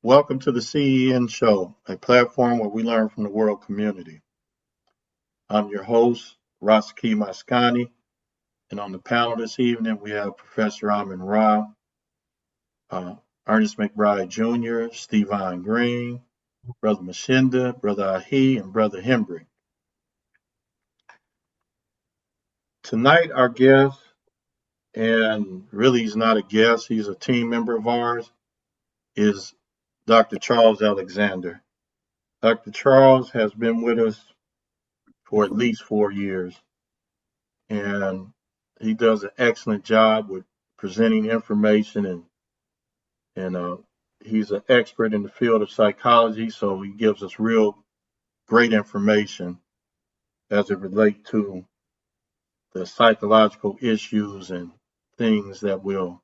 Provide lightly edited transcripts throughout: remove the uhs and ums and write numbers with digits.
Welcome to the CEN Show, a platform where we learn from the world community. I'm your host, Rashaki Maskani, and on the panel this evening we have Professor Rahh, uh, Ernest McBride Jr., Stevon Green, Brother Mshinda, Brother and Brother Hembrick. Tonight our guest, and really he's not a guest, he's a team member of ours, is Dr. Charles Alexander. Dr. Charles has been with us for at least 4 years, and he does an excellent job with presenting information and he's an expert in the field of psychology, so he gives us real great information as it relates to the psychological issues and things that will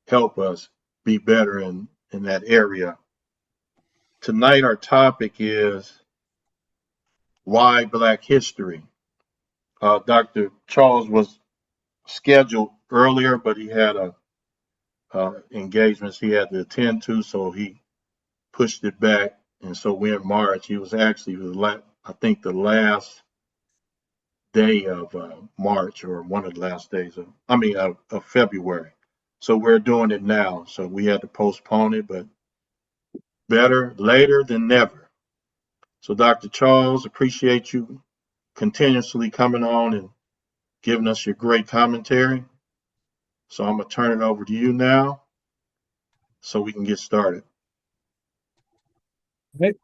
help us be better in that area. Tonight our topic is why Black history. Dr. Charles was scheduled earlier, but he had engagements he had to attend to, so he pushed it back. And so we're in March. He was actually, I think, the last day of March, or one of the last days of February. So we're doing it now. So we had to postpone it, but better later than never. So Dr. Charles, appreciate you continuously coming on and giving us your great commentary. So I'm going to turn it over to you now so we can get started. Right.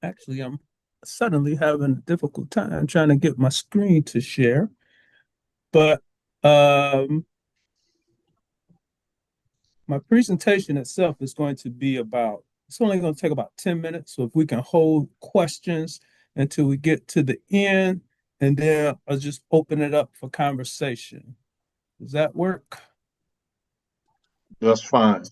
Actually, I'm suddenly having a difficult time trying to get my screen to share, but my presentation itself is going to be it's only going to take about 10 minutes. So if we can hold questions until we get to the end, and then I'll just open it up for conversation. Does that work? That's fine.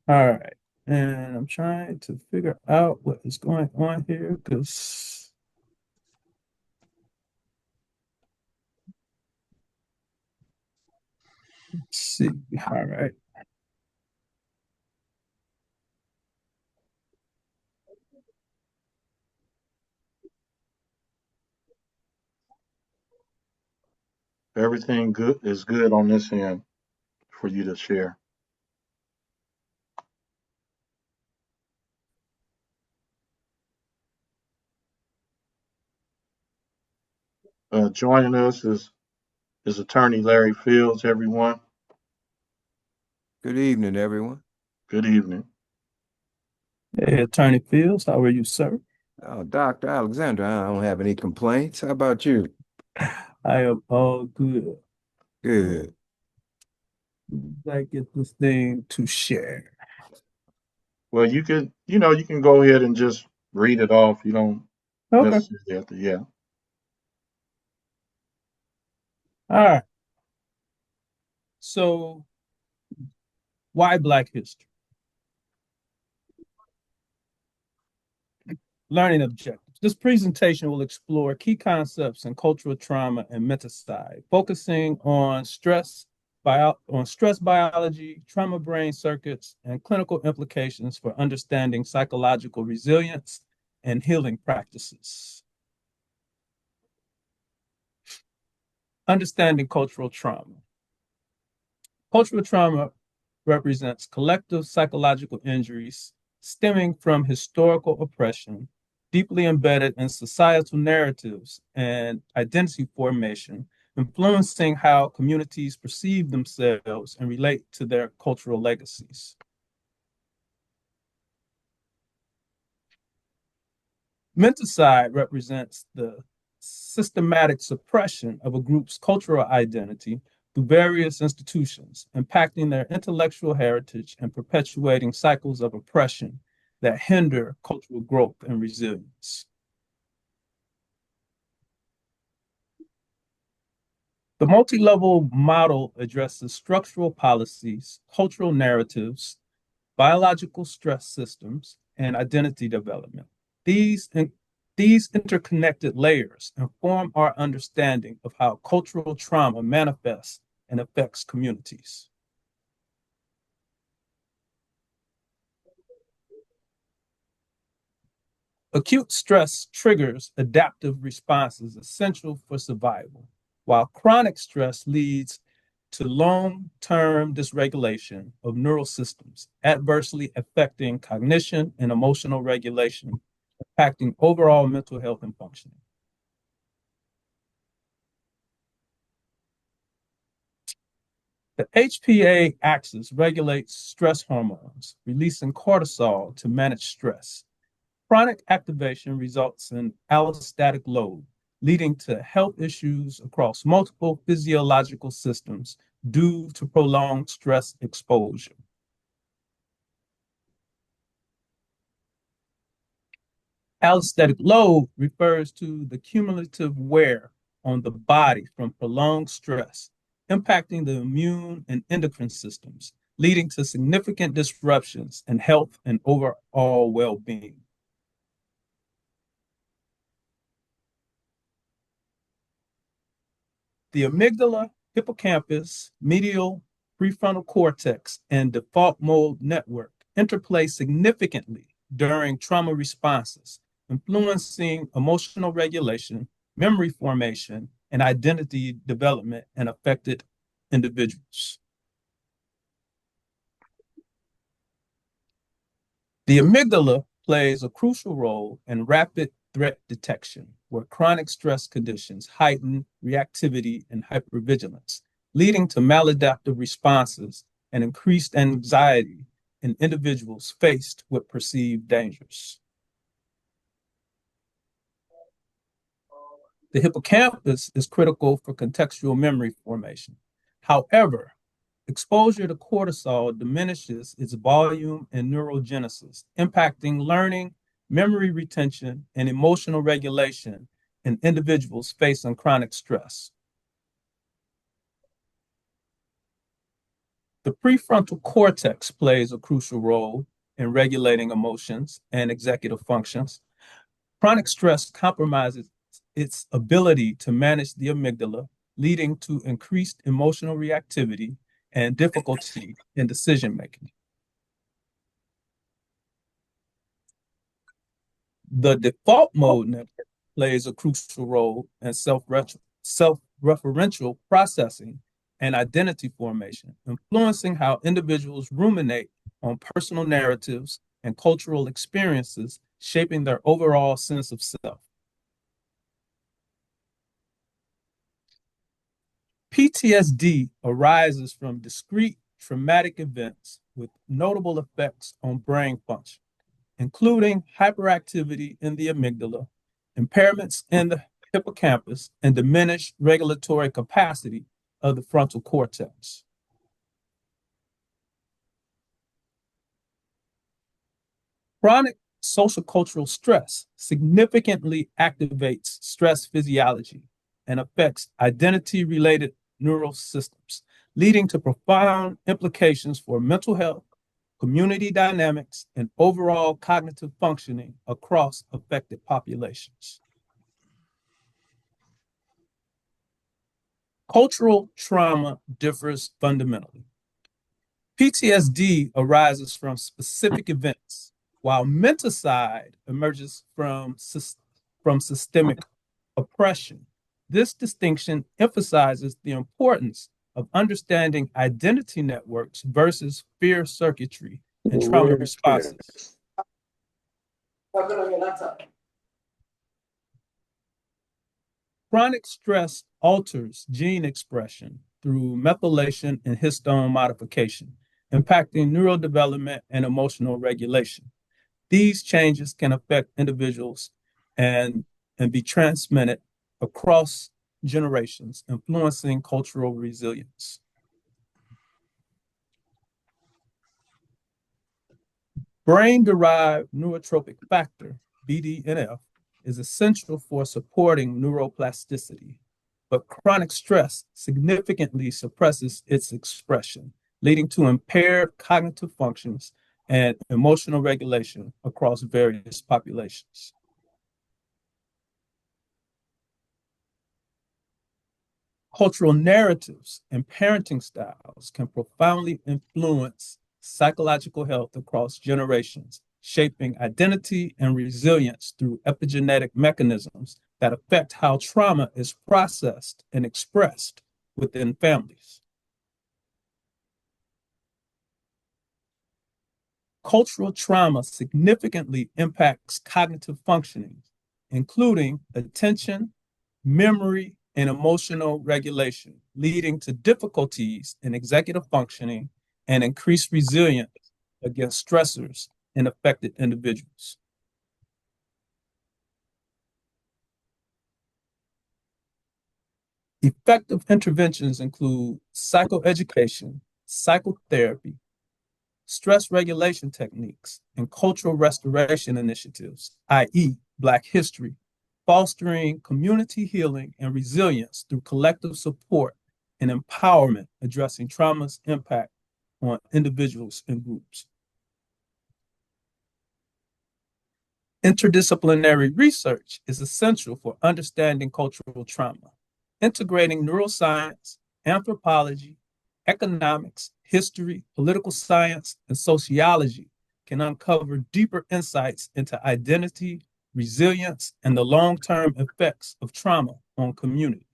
All right. And I'm trying to figure out what is going on here because let's see. All right. Everything good is good on this end for you to share. Joining us is attorney Larry Fields, everyone. Good evening, everyone. Good evening. Hey, Attorney Fields, how are you, sir? Oh, Dr. Alexander, I don't have any complaints. How about you? I am all good. Good. I get this thing to share. Well, you can go ahead and just read it off. You don't Okay. necessarily have to, yeah. All right. So, why Black history? Learning objectives. This presentation will explore key concepts in cultural trauma and menticide, focusing on stress biology, trauma brain circuits, and clinical implications for understanding psychological resilience and healing practices. Understanding cultural trauma. Cultural trauma represents collective psychological injuries stemming from historical oppression, deeply embedded in societal narratives and identity formation, influencing how communities perceive themselves and relate to their cultural legacies. Menticide represents the systematic suppression of a group's cultural identity through various institutions, impacting their intellectual heritage and perpetuating cycles of oppression that hinder cultural growth and resilience. The multi-level model addresses structural policies, cultural narratives, biological stress systems, and identity development. These interconnected layers inform our understanding of how cultural trauma manifests and affects communities. Acute stress triggers adaptive responses essential for survival, while chronic stress leads to long-term dysregulation of neural systems, adversely affecting cognition and emotional regulation, impacting overall mental health and functioning. The HPA axis regulates stress hormones, releasing cortisol to manage stress. Chronic activation results in allostatic load, leading to health issues across multiple physiological systems due to prolonged stress exposure. Allostatic load refers to the cumulative wear on the body from prolonged stress, impacting the immune and endocrine systems, leading to significant disruptions in health and overall well-being. The amygdala, hippocampus, medial prefrontal cortex, and default mode network interplay significantly during trauma responses, influencing emotional regulation, memory formation, and identity development in affected individuals. The amygdala plays a crucial role in rapid threat detection, where chronic stress conditions heighten reactivity and hypervigilance, leading to maladaptive responses and increased anxiety in individuals faced with perceived dangers. The hippocampus is critical for contextual memory formation. However, exposure to cortisol diminishes its volume and neurogenesis, impacting learning, memory retention, and emotional regulation in individuals facing chronic stress. The prefrontal cortex plays a crucial role in regulating emotions and executive functions. Chronic stress compromises its ability to manage the amygdala, leading to increased emotional reactivity and difficulty in decision making. The default mode network plays a crucial role in self-referential processing and identity formation, influencing how individuals ruminate on personal narratives and cultural experiences, shaping their overall sense of self. PTSD arises from discrete traumatic events with notable effects on brain function, including hyperactivity in the amygdala, impairments in the hippocampus, and diminished regulatory capacity of the frontal cortex. Chronic social cultural stress significantly activates stress physiology and affects identity related neural systems, leading to profound implications for mental health, community dynamics, and overall cognitive functioning across affected populations. Cultural trauma differs fundamentally. PTSD arises from specific events, while menticide emerges from systemic oppression. This distinction emphasizes the importance of understanding identity networks versus fear circuitry and trauma responses. Chronic stress alters gene expression through methylation and histone modification, impacting neurodevelopment and emotional regulation. These changes can affect individuals and be transmitted across generations, influencing cultural resilience. Brain-derived neurotrophic factor, BDNF, is essential for supporting neuroplasticity, but chronic stress significantly suppresses its expression, leading to impaired cognitive functions and emotional regulation across various populations. Cultural narratives and parenting styles can profoundly influence psychological health across generations, shaping identity and resilience through epigenetic mechanisms that affect how trauma is processed and expressed within families. Cultural trauma significantly impacts cognitive functioning, including attention, memory, and emotional regulation, leading to difficulties in executive functioning and increased resilience against stressors in affected individuals. Effective interventions include psychoeducation, psychotherapy, stress regulation techniques, and cultural restoration initiatives, i.e., Black history, fostering community healing and resilience through collective support and empowerment, addressing trauma's impact on individuals and groups. Interdisciplinary research is essential for understanding cultural trauma. Integrating neuroscience, anthropology, economics, history, political science, and sociology can uncover deeper insights into identity, resilience, and the long-term effects of trauma on communities.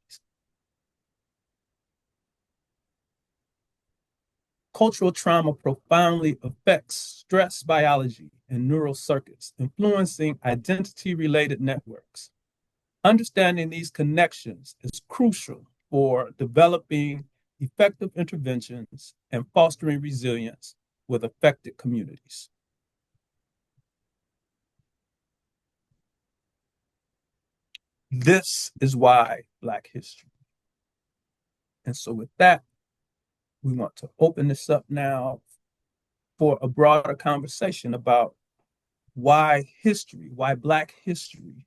Cultural trauma profoundly affects stress biology and neural circuits, influencing identity-related networks. Understanding these connections is crucial for developing effective interventions and fostering resilience with affected communities. This is why Black history. And so with that, we want to open this up now for a broader conversation about why history, why Black history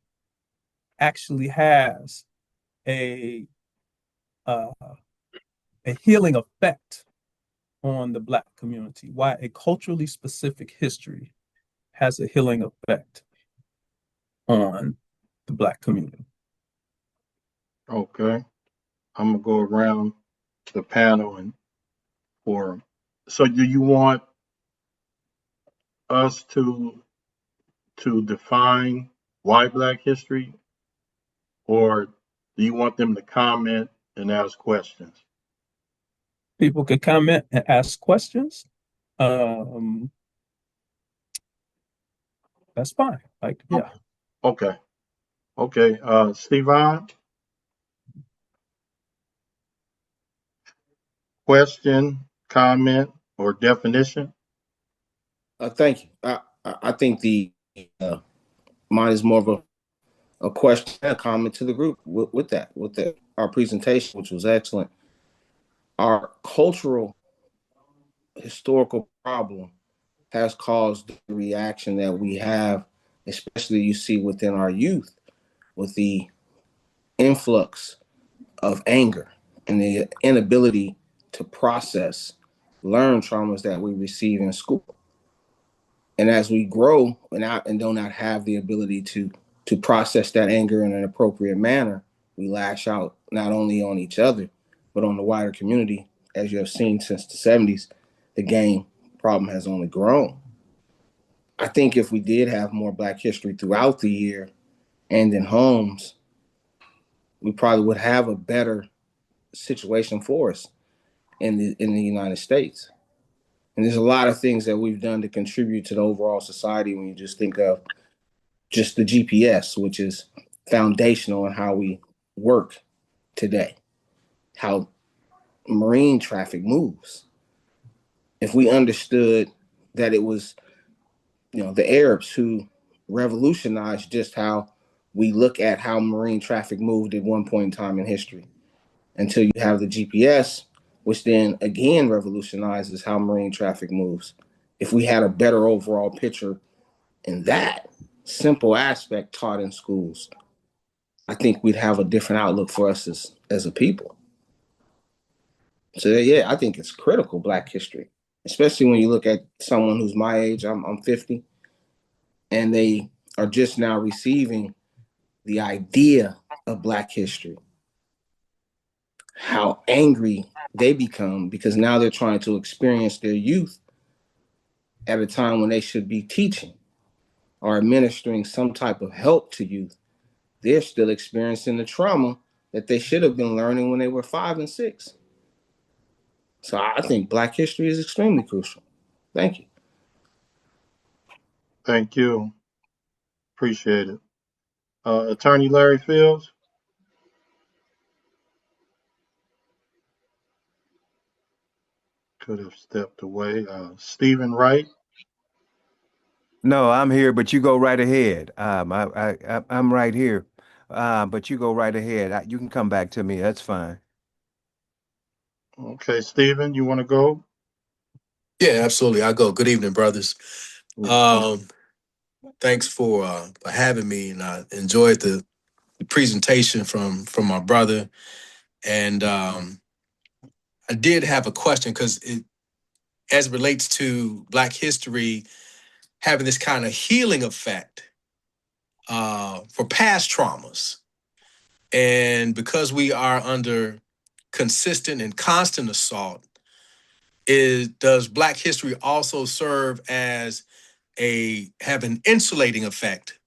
actually has a healing effect on the Black community, why a culturally specific history has a healing effect on the Black community. Okay. I'm gonna go around the panel and for. So, do you want us to define why Black history, or do you want them to comment and ask questions? People can comment and ask questions. That's fine. Like, yeah. Okay. Okay. Stevon, question, comment, or definition? Thank you. I think the mine is more of a question and a comment to the group with our presentation, which was excellent. Our cultural historical problem has caused the reaction that we have, especially you see within our youth, with the influx of anger and the inability to process, learn traumas that we receive in school. And as we grow and do not have the ability to process that anger in an appropriate manner, we lash out not only on each other, but on the wider community. As you have seen since the 70s, the gang problem has only grown. I think if we did have more Black history throughout the year and in homes, we probably would have a better situation for us in the United States. And there's a lot of things that we've done to contribute to the overall society when you just think of just the GPS, which is foundational in how we work today, how marine traffic moves. If we understood that it was, the Arabs who revolutionized just how we look at how marine traffic moved at one point in time in history, until you have the GPS, which then again revolutionizes how marine traffic moves. If we had a better overall picture in that simple aspect taught in schools, I think we'd have a different outlook for us as a people. So yeah, I think it's critical, Black history, especially when you look at someone who's my age, I'm 50, and they are just now receiving the idea of Black history. How angry they become because now they're trying to experience their youth at a time when they should be teaching or administering some type of help to youth, they're still experiencing the trauma that they should have been learning when they were 5 and 6. So I think Black history is extremely crucial. Thank you. Thank you. Appreciate it. Attorney Larry Fields. Could have stepped away. Stephen Wright. No, I'm here, but you go right ahead. I'm right here, but you go right ahead. You can come back to me. That's fine. Okay, Stephen, you want to go? Yeah, absolutely. I'll go. Good evening, brothers. Um, Thanks for having me, and I enjoyed the presentation from my brother. And I did have a question because as it relates to Black history having this kind of healing effect for past traumas, and because we are under consistent and constant assault, does Black history also serve as have an insulating effect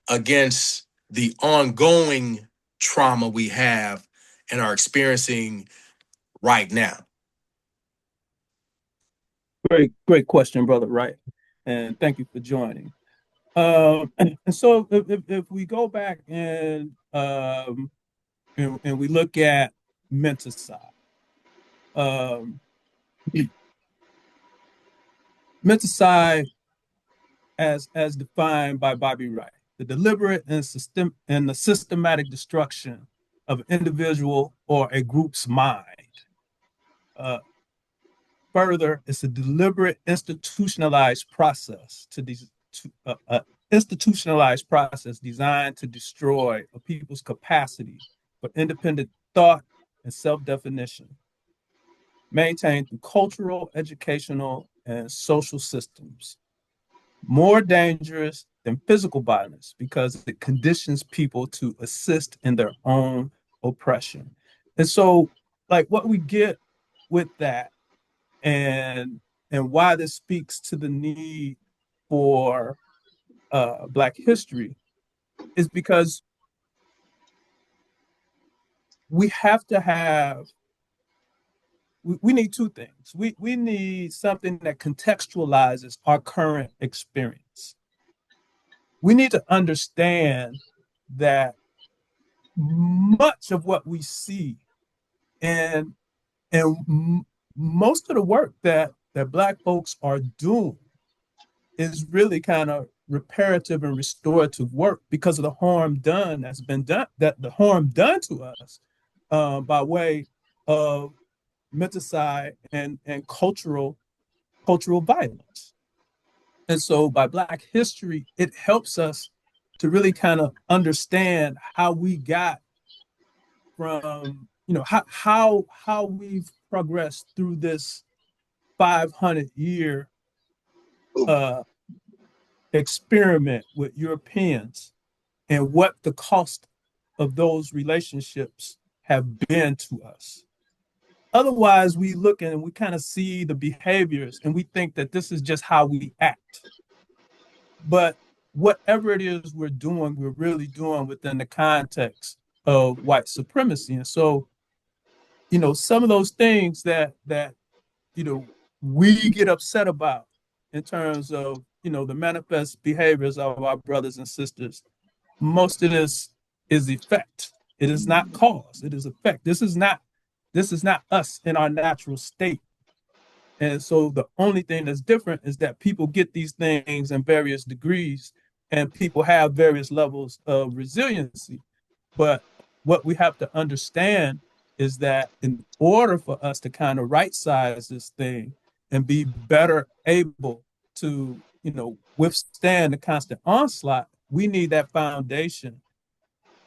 against the ongoing trauma we have and are experiencing right now? Great question, brother Wright, and thank you for joining. And so if we go back and we look at menticide, um, menticide as defined by Bobby Wright, the deliberate and the systematic destruction of an individual or a group's mind. Uh, Further, it's a deliberate institutionalized process institutionalized process designed to destroy a people's capacity for independent thought and self-definition, maintained through cultural, educational, and social systems. More dangerous than physical violence because it conditions people to assist in their own oppression. And so, like, what we get with that and why this speaks to the need for Black history is because we have to have we need two things. We need something that contextualizes our current experience. We need to understand that much of what we see and most of the work that Black folks are doing is really kind of reparative and restorative work because of the harm done that's been done, that the harm done to us by way of menticide and cultural violence. And so by Black history, it helps us to really kind of understand how we got from, how we've progressed through this 500-year experiment with Europeans and what the cost of those relationships have been to us. Otherwise, we look and we kind of see the behaviors and we think that this is just how we act. But whatever it is we're doing, we're really doing within the context of white supremacy. And so, some of those things that we get upset about in terms of, the manifest behaviors of our brothers and sisters, most of this is effect. It is not cause, it is effect. This is not us in our natural state. And so the only thing that's different is that people get these things in various degrees and people have various levels of resiliency. But what we have to understand is that in order for us to kind of right size this thing and be better able to, withstand the constant onslaught, we need that foundation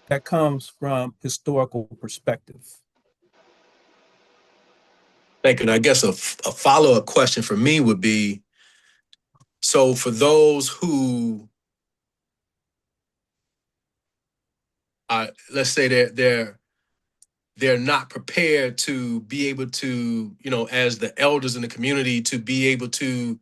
that comes from historical perspective. Thank you. And I guess a follow-up question for me would be, so for those who let's say they're not prepared to be able to, as the elders in the community, to be able to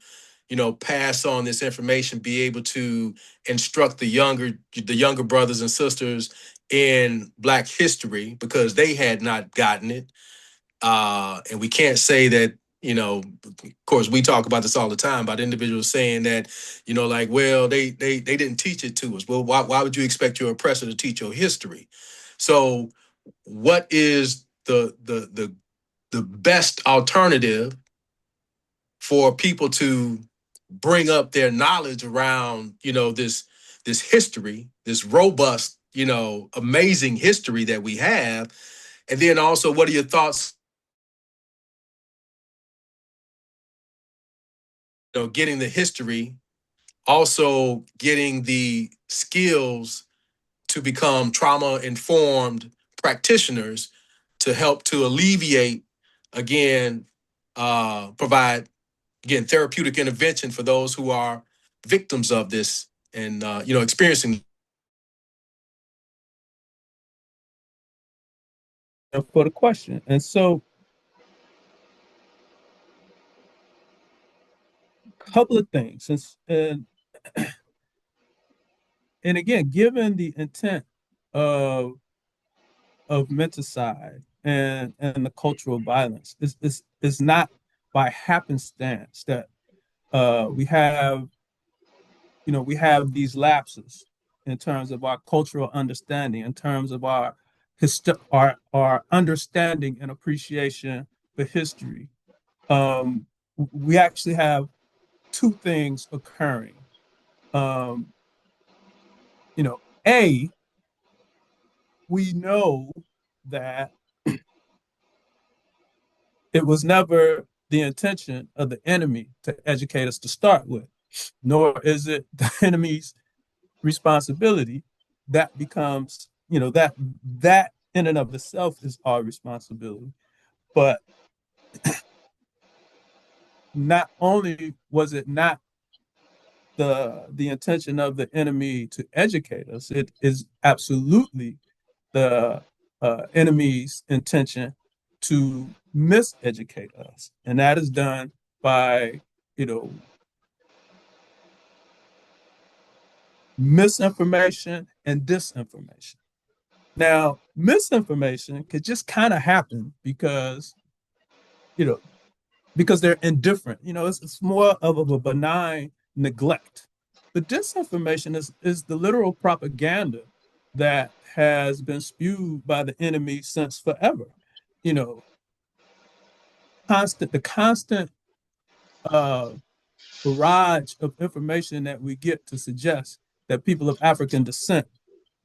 pass on this information, be able to instruct the younger brothers and sisters in Black history, because they had not gotten it. And we can't say that, of course, we talk about this all the time about individuals saying that, like, well, they didn't teach it to us. Well, why would you expect your oppressor to teach your history? So what is the best alternative for people to bring up their knowledge around, this history, this robust, amazing history that we have? And then also, what are your thoughts, getting the history, also getting the skills to become trauma-informed practitioners to help to alleviate, again, provide, again, therapeutic intervention for those who are victims of this and, experiencing. For the question. And so, a couple of things. And again, given the intent of menticide and the cultural violence, it's not by happenstance that we have these lapses in terms of our cultural understanding, in terms of our understanding and appreciation for history. We actually have two things occurring. A, we know that it was never the intention of the enemy to educate us to start with, nor is it the enemy's responsibility. That becomes, that in and of itself is our responsibility. But not only was it not the intention of the enemy to educate us, it is absolutely the enemy's intention to miseducate us. And that is done by, misinformation and disinformation. Now, misinformation could just kind of happen because, because they're indifferent. It's more of a benign neglect. The disinformation is the literal propaganda that has been spewed by the enemy since forever. The constant barrage of information that we get to suggest that people of African descent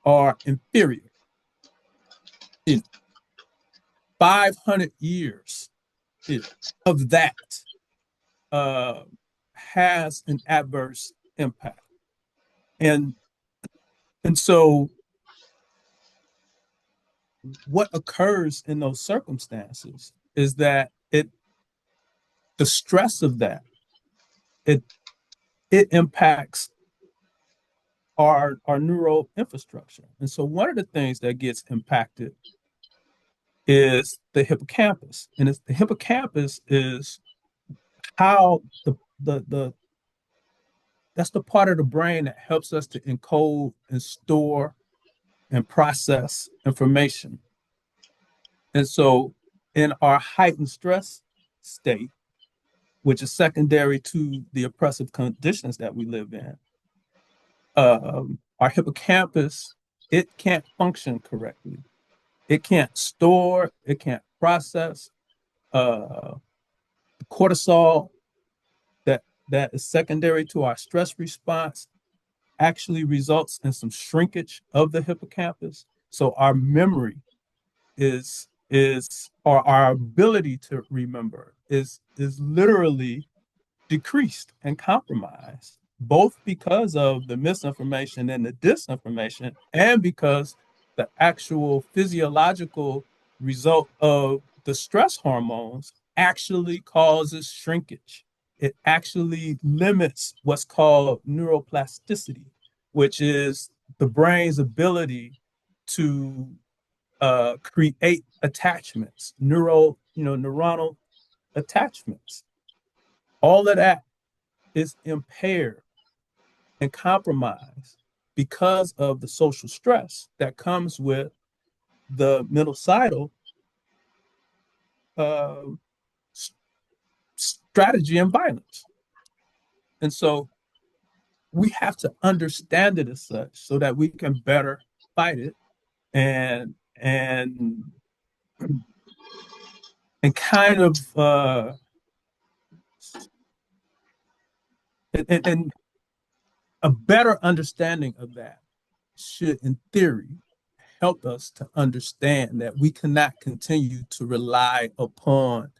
are inferior. 500 years of that has an adverse impact. And so what occurs in those circumstances is that the stress of that, it impacts our neural infrastructure. And so one of the things that gets impacted is the hippocampus. And the hippocampus is how that's the part of the brain that helps us to encode and store and process information. And so in our heightened stress state, which is secondary to the oppressive conditions that we live in, our hippocampus, it can't function correctly. It can't store, it can't process. Cortisol that is secondary to our stress response actually results in some shrinkage of the hippocampus. So our memory or our ability to remember is literally decreased and compromised, both because of the misinformation and the disinformation, and because the actual physiological result of the stress hormones actually causes shrinkage. It actually limits what's called neuroplasticity, which is the brain's ability to create attachments, neuronal attachments. All of that is impaired and compromised because of the social stress that comes with the genocidal uh, strategy and violence. And so we have to understand it as such so that we can better fight it and and and kind of and a better understanding of that should, in theory, help us to understand that we cannot continue to rely upon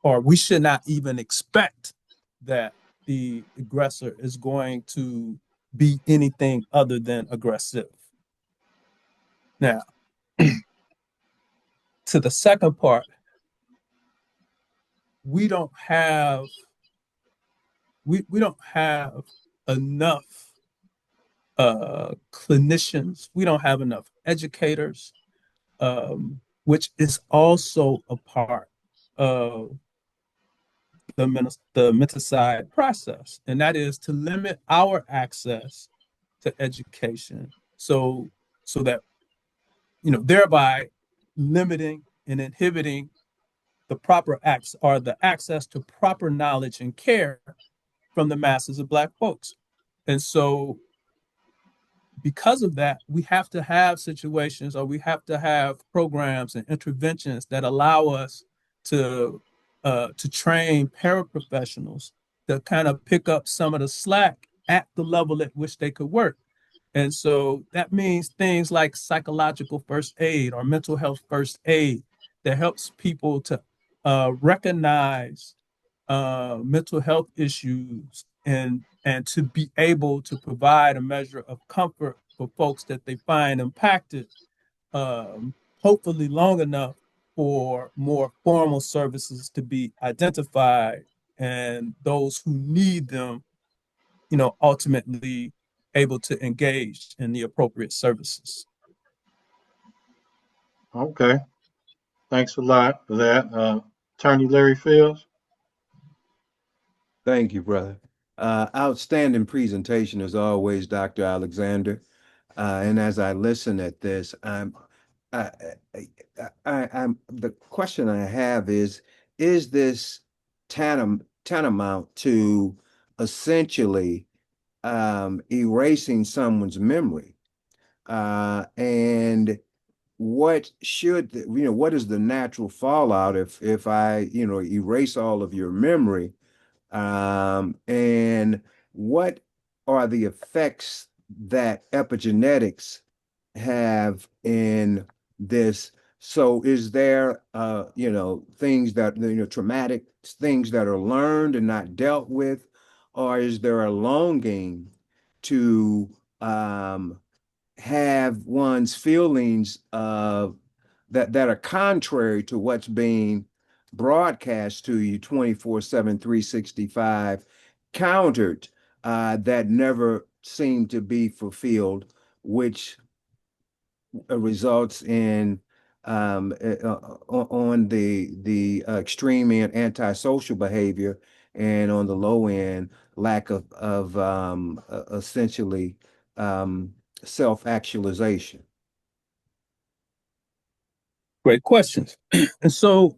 or we should not even expect that the aggressor is going to be anything other than aggressive. Now, to the second part, we don't have enough clinicians. We don't have enough educators, which is also a part of the menticide process, and that is to limit our access to education, so that thereby limiting and inhibiting the proper acts or the access to proper knowledge and care from the masses of Black folks. And so because of that, we have to have situations, or we have to have programs and interventions that allow us to train paraprofessionals to kind of pick up some of the slack at the level at which they could work. And so that means things like psychological first aid or mental health first aid that helps people to recognize mental health issues and to be able to provide a measure of comfort for folks that they find impacted, hopefully long enough for more formal services to be identified and those who need them, ultimately able to engage in the appropriate services. Okay. Thanks a lot for that. Attorney Larry Fields. Thank you, brother. Outstanding presentation as always, Dr. Alexander. And as I listen at this, I, I'm the question I have is this tantamount to essentially erasing someone's memory? And what what is the natural fallout if I, erase all of your memory? And what are the effects that epigenetics have in this? So is there, things that, traumatic things that are learned and not dealt with, or is there a longing to have one's feelings that are contrary to what's being broadcast to you 24/7, 365, countered, that never seem to be fulfilled, which results in on the extreme end antisocial behavior, and on the low end lack of essentially self-actualization. Great questions. And so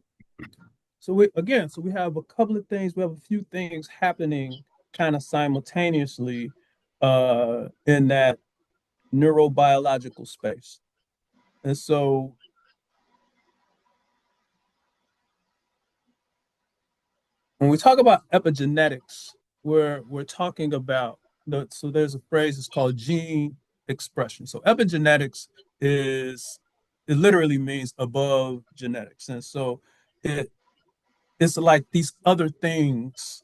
we have a couple of things. We have a few things happening kind of simultaneously in that neurobiological space. And so when we talk about epigenetics, we're talking about so there's a phrase, it's called gene expression. So epigenetics it literally means above genetics. And so it's like these other things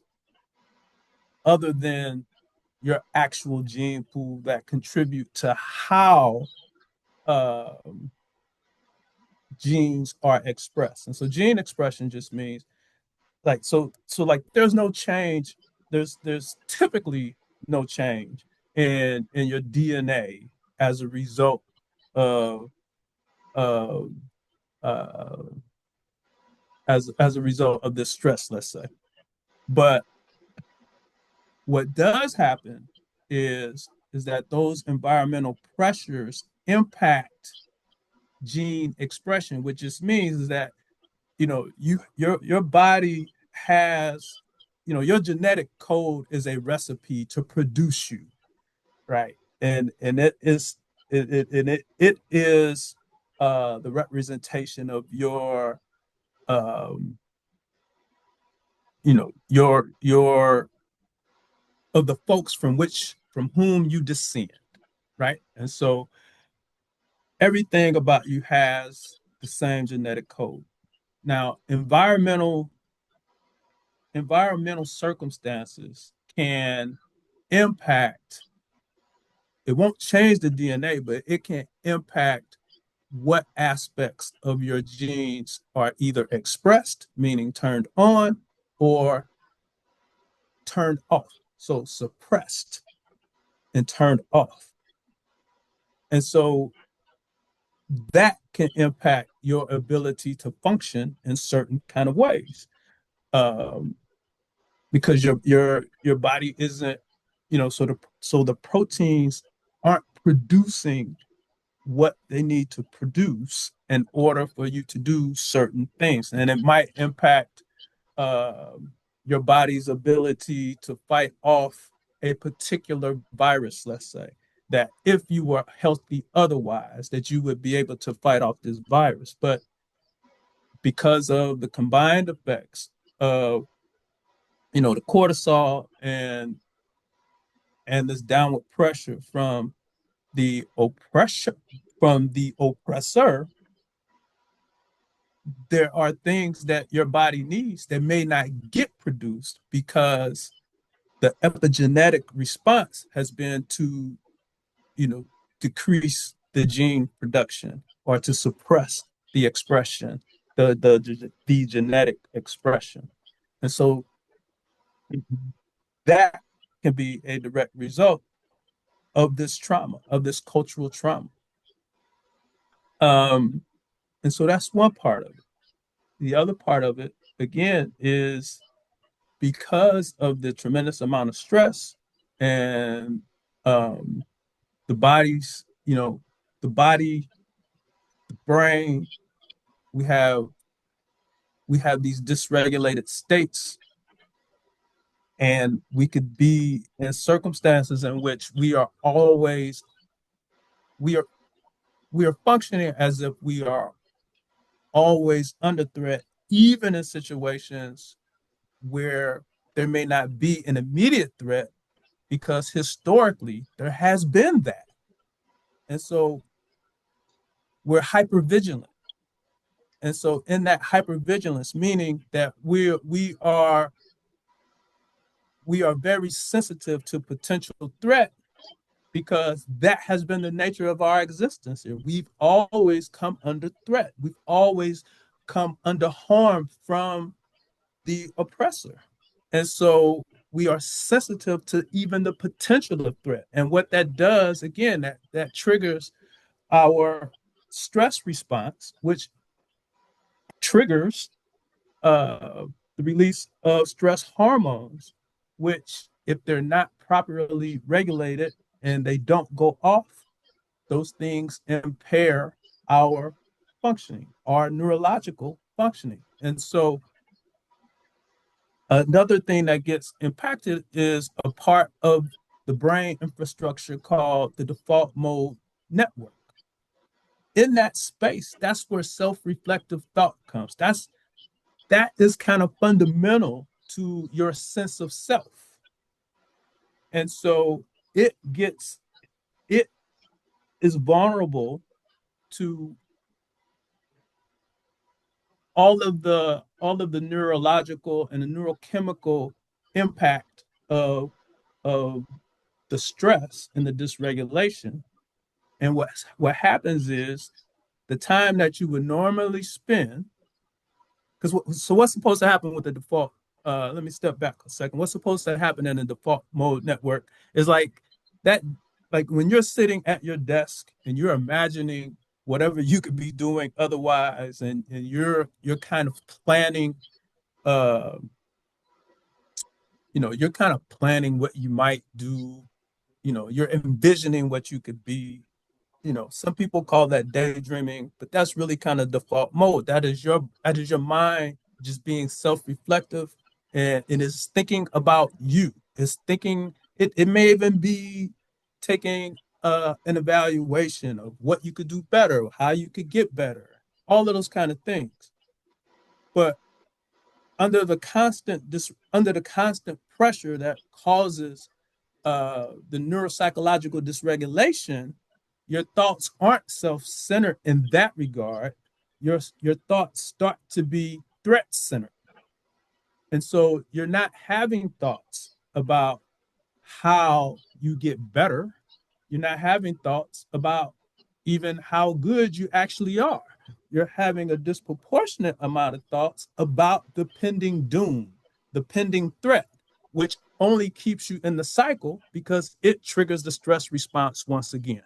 other than your actual gene pool that contribute to how genes are expressed. And so gene expression just means like there's no change. There's typically no change in your DNA as a result of uh, uh, as a result of this stress, let's say. But What does happen is that those environmental pressures impact gene expression, which just means that your body has, your genetic code is a recipe to produce you, right? And it is the representation of your um your of the folks from whom you descend, right? And so everything about you has the same genetic code. Now, environmental circumstances can impact, it won't change the DNA, but it can impact what aspects of your genes are either expressed, meaning turned on, or turned off. So suppressed and turned off. And so that can impact your ability to function in certain kind of ways. Um, because your body isn't, so the proteins aren't producing what they need to produce in order for you to do certain things, and it might impact your body's ability to fight off a particular virus. Let's say that if you were healthy otherwise, that you would be able to fight off this virus, but because of the combined effects of the cortisol and this downward pressure from the oppression from the oppressor, there are things that your body needs that may not get produced because the epigenetic response has been to, decrease the gene production or to suppress the expression, the genetic expression. And so that can be a direct result of this trauma, of this cultural trauma. And so that's one part of it. The other part of it, again, is because of the tremendous amount of stress and um, the body's, the body, the brain, we have these dysregulated states, and we could be in circumstances in which we are we are functioning as if we are always under threat, even in situations where there may not be an immediate threat, because historically there has been that. And so we're hypervigilant. And so in that hypervigilance, meaning that we are very sensitive to potential threat, because that has been the nature of our existence here. We've always come under threat. We've always come under harm from the oppressor. And so we are sensitive to even the potential of threat. And what that does, again, that triggers our stress response, which triggers the release of stress hormones, which, if they're not properly regulated and they don't go off, those things impair our functioning, our neurological functioning. And so another thing that gets impacted is a part of the brain infrastructure called the default mode network. In that space, that's where self-reflective thought comes. That is kind of fundamental to your sense of self. And so it is vulnerable to all of the neurological and the neurochemical impact of the stress and the dysregulation. And what happens is the time that you would normally spend, so what's supposed to happen with the default? Let me step back a second. What's supposed to happen in the default mode network is like that, like when you're sitting at your desk and you're imagining whatever you could be doing otherwise, and you're kind of planning uh, you're kind of planning what you might do. You're envisioning what you could be. Some people call that daydreaming, but that's really kind of default mode. That is your mind just being self-reflective, and it is thinking about you. It's thinking it may even be taking an evaluation of what you could do better, how you could get better, all of those kind of things. But under the constant pressure that causes the neuropsychological dysregulation, your thoughts aren't self-centered in that regard. Your thoughts start to be threat-centered. And so you're not having thoughts about how you get better. You're not having thoughts about even how good you actually are. You're having a disproportionate amount of thoughts about the pending doom, the pending threat, which only keeps you in the cycle because it triggers the stress response once again.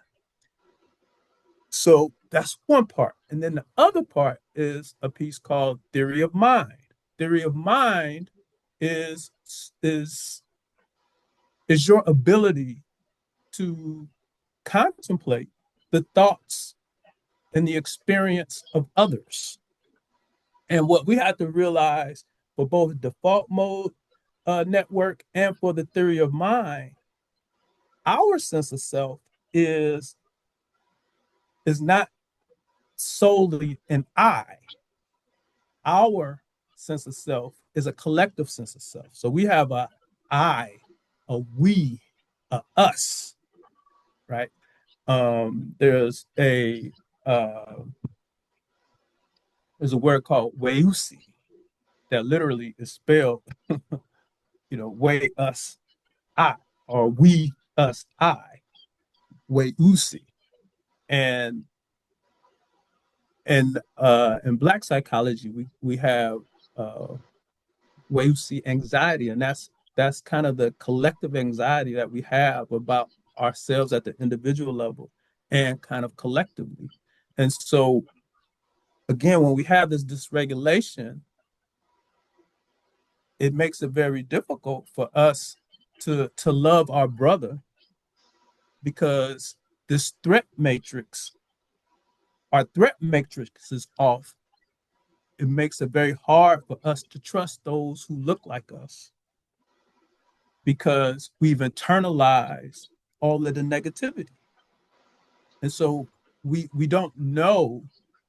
So that's one part. And then the other part is a piece called theory of mind. Theory of mind is is is your ability to contemplate the thoughts and the experience of others. And what we have to realize for both default mode network and for the theory of mind, our sense of self is not solely an I. Our sense of self is a collective sense of self. So we have a I, a we, a us, right? There's a word called weusi that literally is spelled, we us I, or we us I, weusi, and in Black psychology we have weusi anxiety, and that's kind of the collective anxiety that we have about ourselves at the individual level and kind of collectively. And so again, when we have this dysregulation, it makes it very difficult for us to love our brother, because this our threat matrix is off. It makes it very hard for us to trust those who look like us, because we've internalized all of the negativity. And so we don't know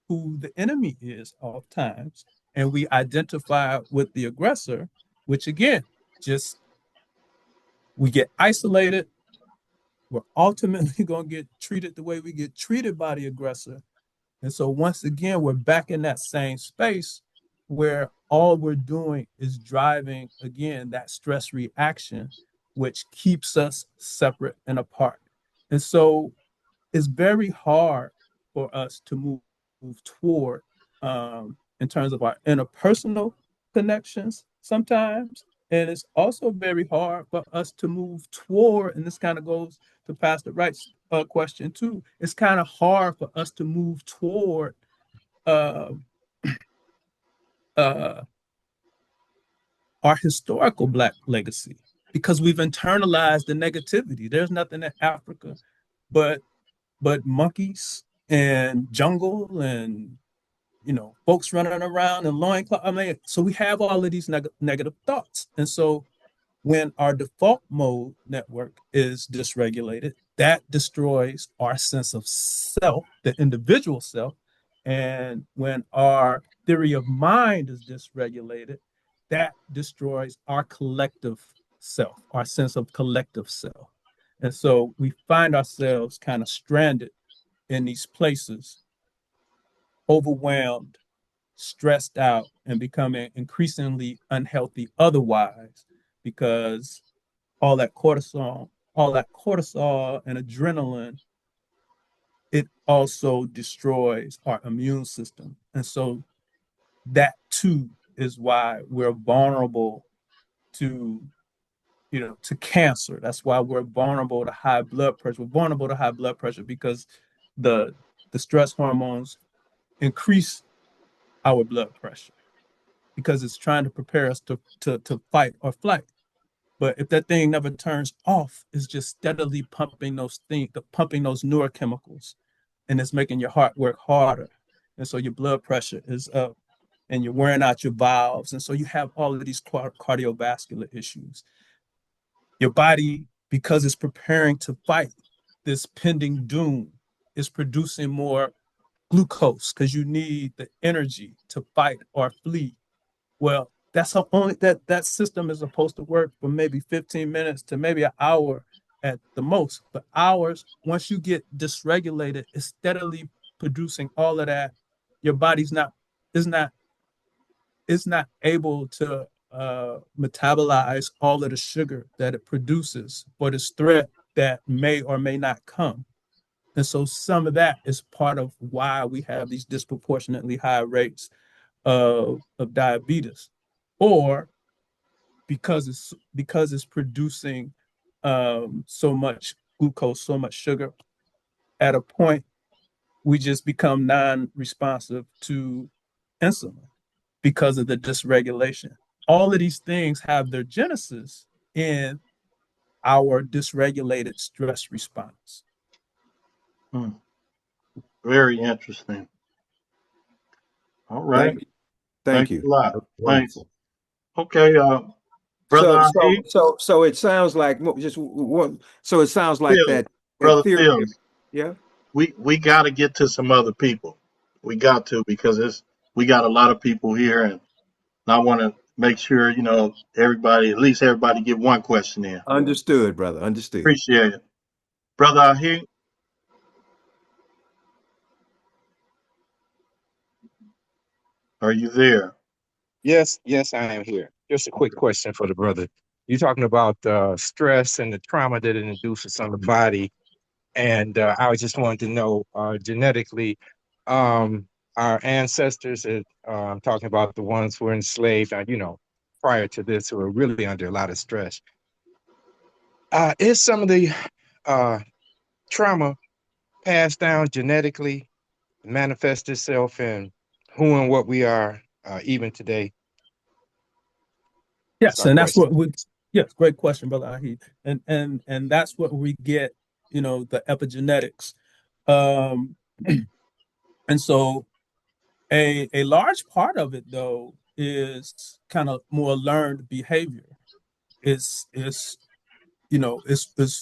who the enemy is oftentimes, and we identify with the aggressor, which again, just we get isolated. We're ultimately going to get treated the way we get treated by the aggressor. And so once again, we're back in that same space where all we're doing is driving, again, that stress reaction, which keeps us separate and apart. And so it's very hard for us to move toward, in terms of our interpersonal connections sometimes. And it's also very hard for us to move toward, and this kind of goes to Pastor Wright's question too. It's kind of hard for us to move toward uh, uh, our historical Black legacy, because we've internalized the negativity. There's nothing in Africa but monkeys and jungle and folks running around in loincloth. I mean, so we have all of these negative thoughts. And so when our default mode network is dysregulated, that destroys our sense of self, the individual self. And when our theory of mind is dysregulated, that destroys our collective self, our sense of collective self. And so we find ourselves kind of stranded in these places, overwhelmed, stressed out, and becoming increasingly unhealthy otherwise, because all that cortisol and adrenaline, it also destroys our immune system. And so that too is why we're vulnerable to to cancer. That's why we're vulnerable to high blood pressure. We're vulnerable to high blood pressure because the stress hormones increase our blood pressure, because it's trying to prepare us to fight or flight. But if that thing never turns off, it's just steadily pumping pumping those neurochemicals, and it's making your heart work harder. And so your blood pressure is up and you're wearing out your valves. And so you have all of these cardiovascular issues. Your body, because it's preparing to fight this pending doom, is producing more glucose because you need the energy to fight or flee. Well, that's how only that system is supposed to work for maybe 15 minutes to maybe an hour at the most. But hours, once you get dysregulated, it's steadily producing all of that. Your body's not is not is not able to metabolize all of the sugar that it produces for this threat that may or may not come. And so some of that is part of why we have these disproportionately high rates of diabetes, or because it's producing so much glucose, so much sugar. At a point, we just become non-responsive to insulin because of the dysregulation. All of these things have their genesis in our dysregulated stress response. Very interesting. All right. Thank Thanks you. a lot. Thanks. Wonderful. Okay, Brother Ahid, So it sounds like just one. So it sounds like Phil, that Brother theory. Phil, Yeah. we got to get to some other people. We got to, because we got a lot of people here, and I want to make sure everybody, at least everybody, get one question in. Understood, brother. Understood. Appreciate it, Brother Ahid. Are you there? Yes, yes, I am here. Just a quick question for the brother. You're talking about stress and the trauma that it induces on the body, and I just wanted to know genetically, our ancestors. I'm talking about the ones who were enslaved, prior to this, who were really under a lot of stress. Is some of the uh, trauma passed down genetically, manifest itself in who and what we are even today? That's Yes, my and that's question. what we. Yes, great question, brother Ahid, and that's what we get. The epigenetics, um, and so a large part of it though is kind of more learned behavior. Is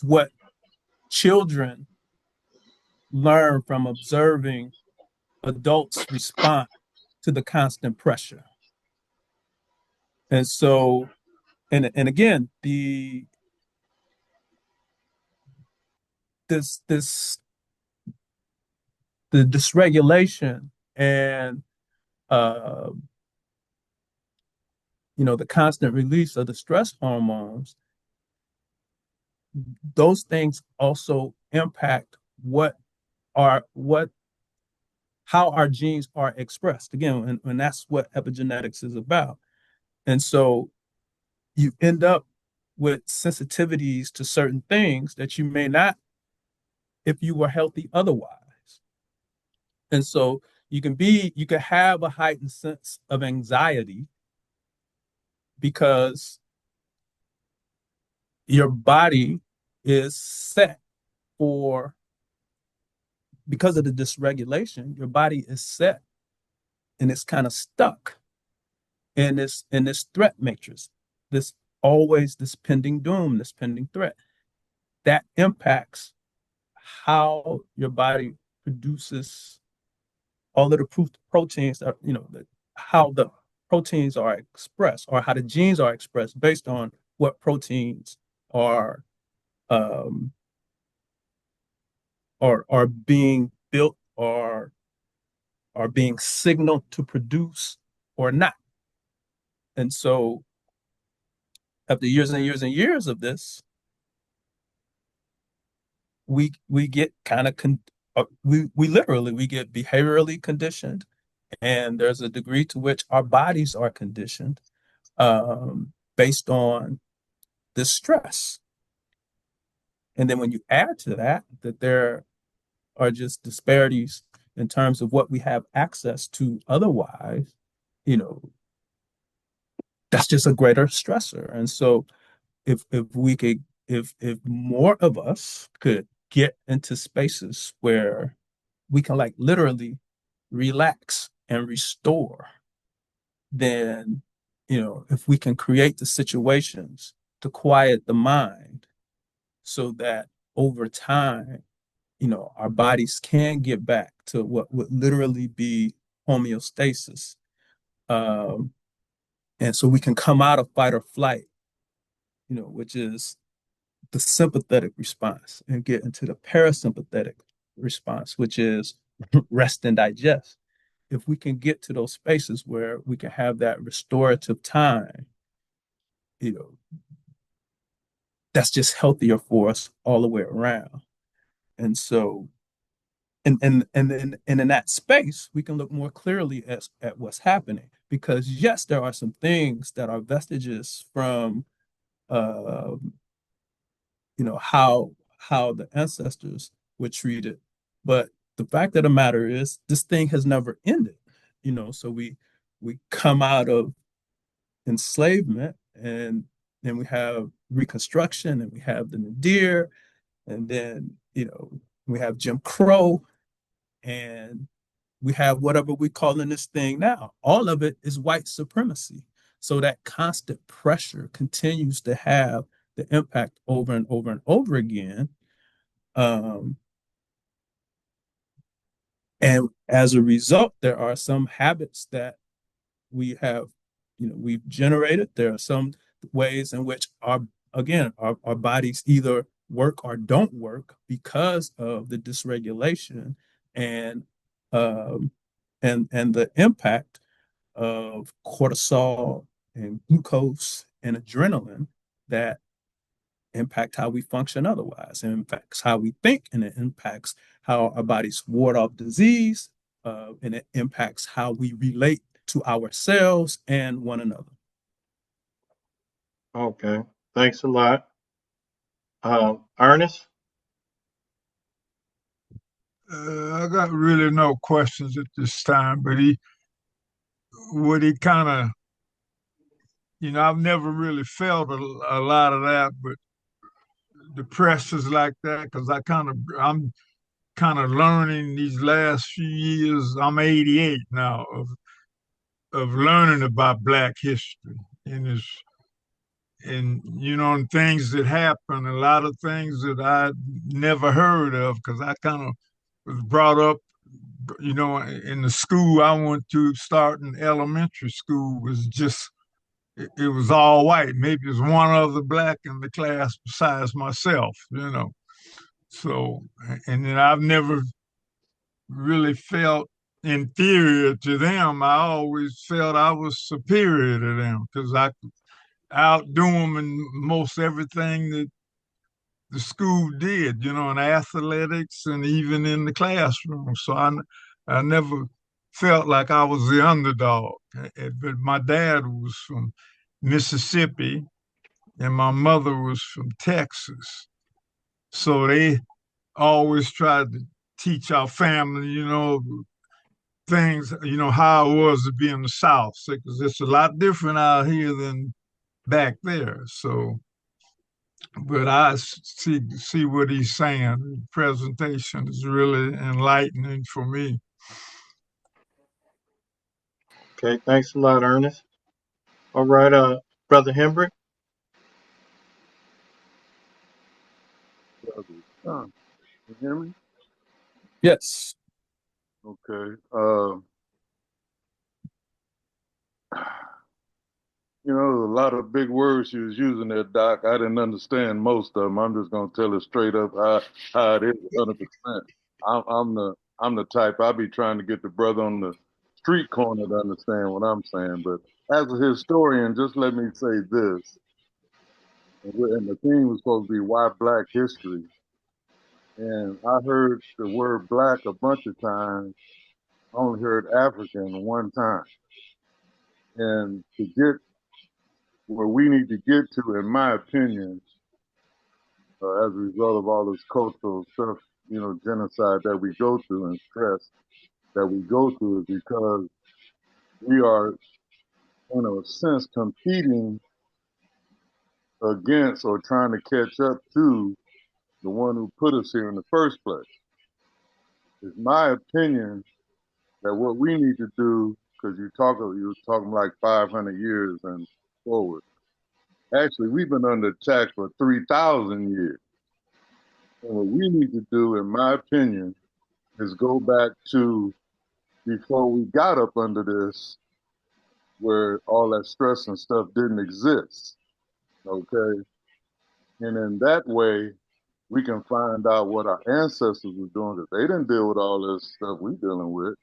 what children learn from observing adults respond to the constant pressure. And so, and again, this the dysregulation and uh, the constant release of the stress hormones, those things also impact what how our genes are expressed. Again, and that's what epigenetics is about. And so you end up with sensitivities to certain things that you may not if you were healthy otherwise. And so you can have a heightened sense of anxiety because your body is set for because of the dysregulation, your body is set and it's kind of stuck in this threat matrix. This always this pending doom, this pending threat. That impacts how your body produces all of the proteins that how the proteins are expressed or how the genes are expressed based on what proteins are um, are being built or are being signaled to produce or not. And so after years and years and years of this, we get kind of we literally we get behaviorally conditioned, and there's a degree to which our bodies are conditioned based on the stress. And then when you add to that there are just disparities in terms of what we have access to otherwise, you know, that's just a greater stressor. And so if we could, if more of us could get into spaces where we can like literally relax and restore, then, if we can create the situations to quiet the mind so that over time, our bodies can get back to what would literally be homeostasis. Um, and so we can come out of fight or flight, which is the sympathetic response, and get into the parasympathetic response, which is rest and digest. If we can get to those spaces where we can have that restorative time, you know, that's just healthier for us all the way around. And so, and in that space, we can look more clearly at what's happening. Because yes, there are some things that are vestiges from, uh, how the ancestors were treated, but the fact of the matter is, this thing has never ended. So we come out of enslavement, and then we have Reconstruction, and we have the Nadir, and then we have Jim Crow, and we have whatever we're calling this thing now. All of it is white supremacy. So that constant pressure continues to have the impact over and over and over again. Um, and as a result, there are some habits that we have, we've generated. There are some ways in which our bodies either work or don't work because of the dysregulation and um, and the impact of cortisol and glucose and adrenaline that impact how we function otherwise. It impacts how we think, and it impacts how our bodies ward off disease, and it impacts how we relate to ourselves and one another. Okay. Thanks a lot. Ernest? I got really no questions at this time, but he kind of, I've never really felt a lot of that, but the pressures like that, because I'm kind of learning these last few years. I'm 88 now of learning about Black history, and and things that happen, a lot of things that I never heard of, because I kind of was brought up, in the school I went to, starting elementary school, was just, it was all white. Maybe it was one other Black in the class besides myself. So, and then I've never really felt inferior to them. I always felt I was superior to them because I could outdo them in most everything that the school did, in athletics and even in the classroom. So I never felt like I was the underdog. But my dad was from Mississippi and my mother was from Texas. So they always tried to teach our family, things, how it was to be in the South, because it's a lot different out here than back there. So, but I see what he's saying. The presentation is really enlightening for me. Okay. Thanks a lot, Ernest. All right. Brother Hembrick? You hear me? Yes. Okay. A lot of big words she was using there, Doc. I didn't understand most of them. I'm just gonna tell it straight up how it is, 100%. I'm the type I be trying to get the brother on the street corner to understand what I'm saying. But as a historian, just let me say this, and the theme was supposed to be why Black history. And I heard the word Black a bunch of times. I only heard African one time. And to get where we need to get to, in my opinion, as a result of all this cultural stuff, genocide that we go through and stress that we go through, is because we are, in a sense, competing against or trying to catch up to the one who put us here in the first place. It's my opinion that what we need to do, because you're talking like 500 years and forward. Actually, we've been under attack for 3,000 years. And what we need to do, in my opinion, is go back to before we got up under this, where all that stress and stuff didn't exist. Okay. And in that way, we can find out what our ancestors were doing, because they didn't deal with all this stuff we're dealing with.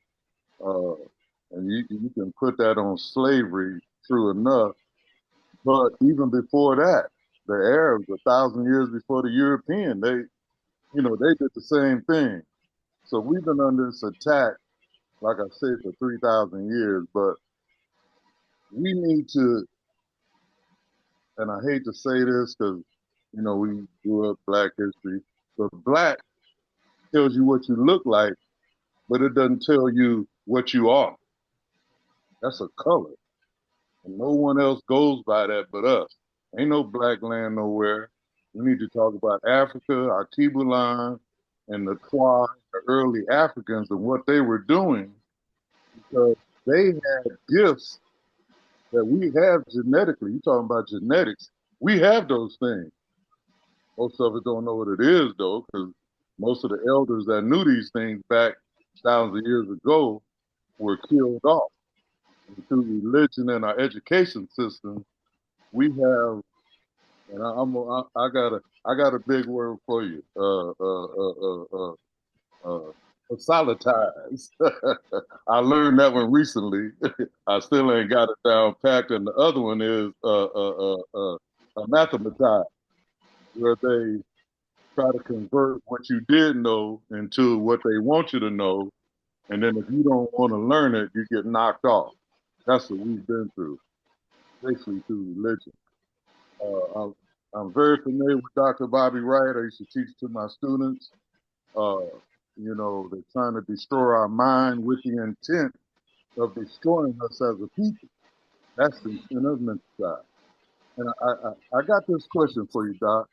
And you can put that on slavery, true enough. But even before that, the Arabs, 1,000 years before the European, they did the same thing. So we've been under this attack, like I said, for 3,000 years. But we need to, and I hate to say this because, we grew up Black history, but Black tells you what you look like, but it doesn't tell you what you are. That's a color. And no one else goes by that but us. Ain't no Black land nowhere. We need to talk about Africa, our Tibulan, and the Twa, the early Africans, and what they were doing, because they had gifts that we have genetically. You're talking about genetics. We have those things. Most of us don't know what it is, though, because most of the elders that knew these things back thousands of years ago were killed off. And through religion and our education system, we have, and I got a big word for you, solitize. I learned that one recently. I still ain't got it down packed, and the other one is mathematize, where they try to convert what you did know into what they want you to know, and then if you don't want to learn it, you get knocked off. That's what we've been through, basically through religion. I'm very familiar with Dr. Bobby Wright. I used to teach to my students. They're trying to destroy our mind with the intent of destroying us as a people. That's the mental side. And I got this question for you, Doc.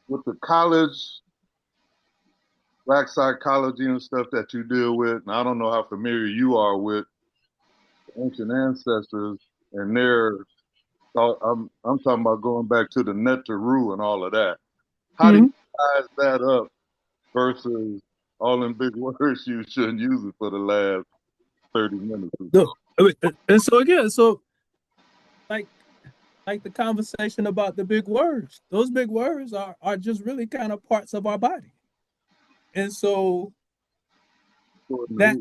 With the college, Black psychology and stuff that you deal with, and I don't know how familiar you are with ancient ancestors and their thought. I'm talking about going back to the Neteru and all of that. How do you size that up versus all them big words you shouldn't use it for the last 30 minutes? And so again, like the conversation about the big words, those big words are just really kind of parts of our body. And so that's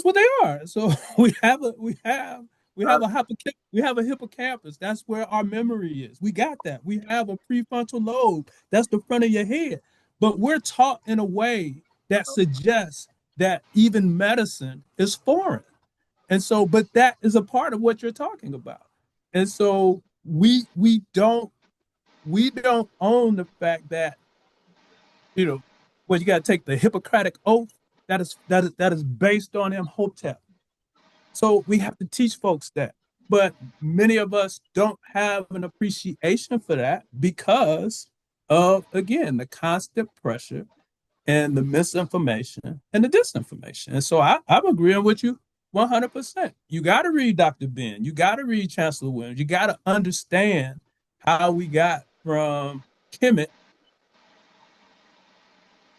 what they are. So we have a hippocampus. That's where our memory is. We got that. We have a prefrontal lobe. That's the front of your head. But we're taught in a way that suggests that even medicine is foreign. And so, but that is a part of what you're talking about. And so we don't own the fact that, you got to take the Hippocratic oath that is based on Imhotep. So we have to teach folks that. But many of us don't have an appreciation for that because of, again, the constant pressure and the misinformation and the disinformation. And so I'm agreeing with you 100%. You got to read Dr. Ben. You got to read Chancellor Williams. You got to understand how we got from Kemet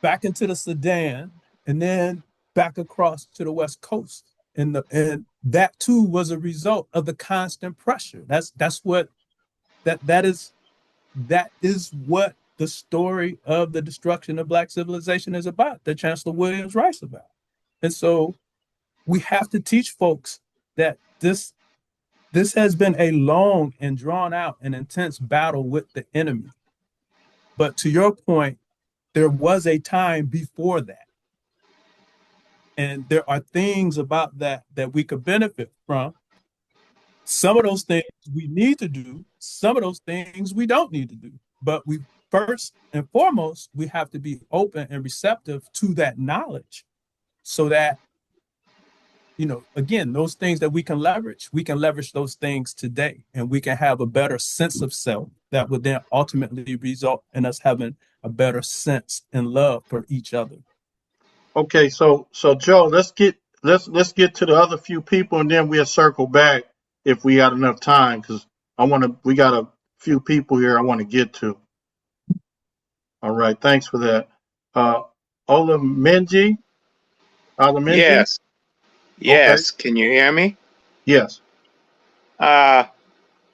back into the Sudan and then back across to the West Coast. And that too was a result of the constant pressure. That is what the story of the destruction of Black civilization is about, that Chancellor Williams writes about. And so we have to teach folks that this has been a long and drawn out and intense battle with the enemy. But to your point, there was a time before that. And there are things about that we could benefit from. Some of those things we need to do, some of those things we don't need to do. But we first and foremost, we have to be open and receptive to that knowledge so that again, those things that we can leverage those things today, and we can have a better sense of self that would then ultimately result in us having a better sense and love for each other. Okay, so Joe, let's get to the other few people, and then we'll circle back if we got enough time, because we got a few people here I want to get to. All right, thanks for that. Olumenji, Yes, okay, yes. Can you hear me? yes. Uh,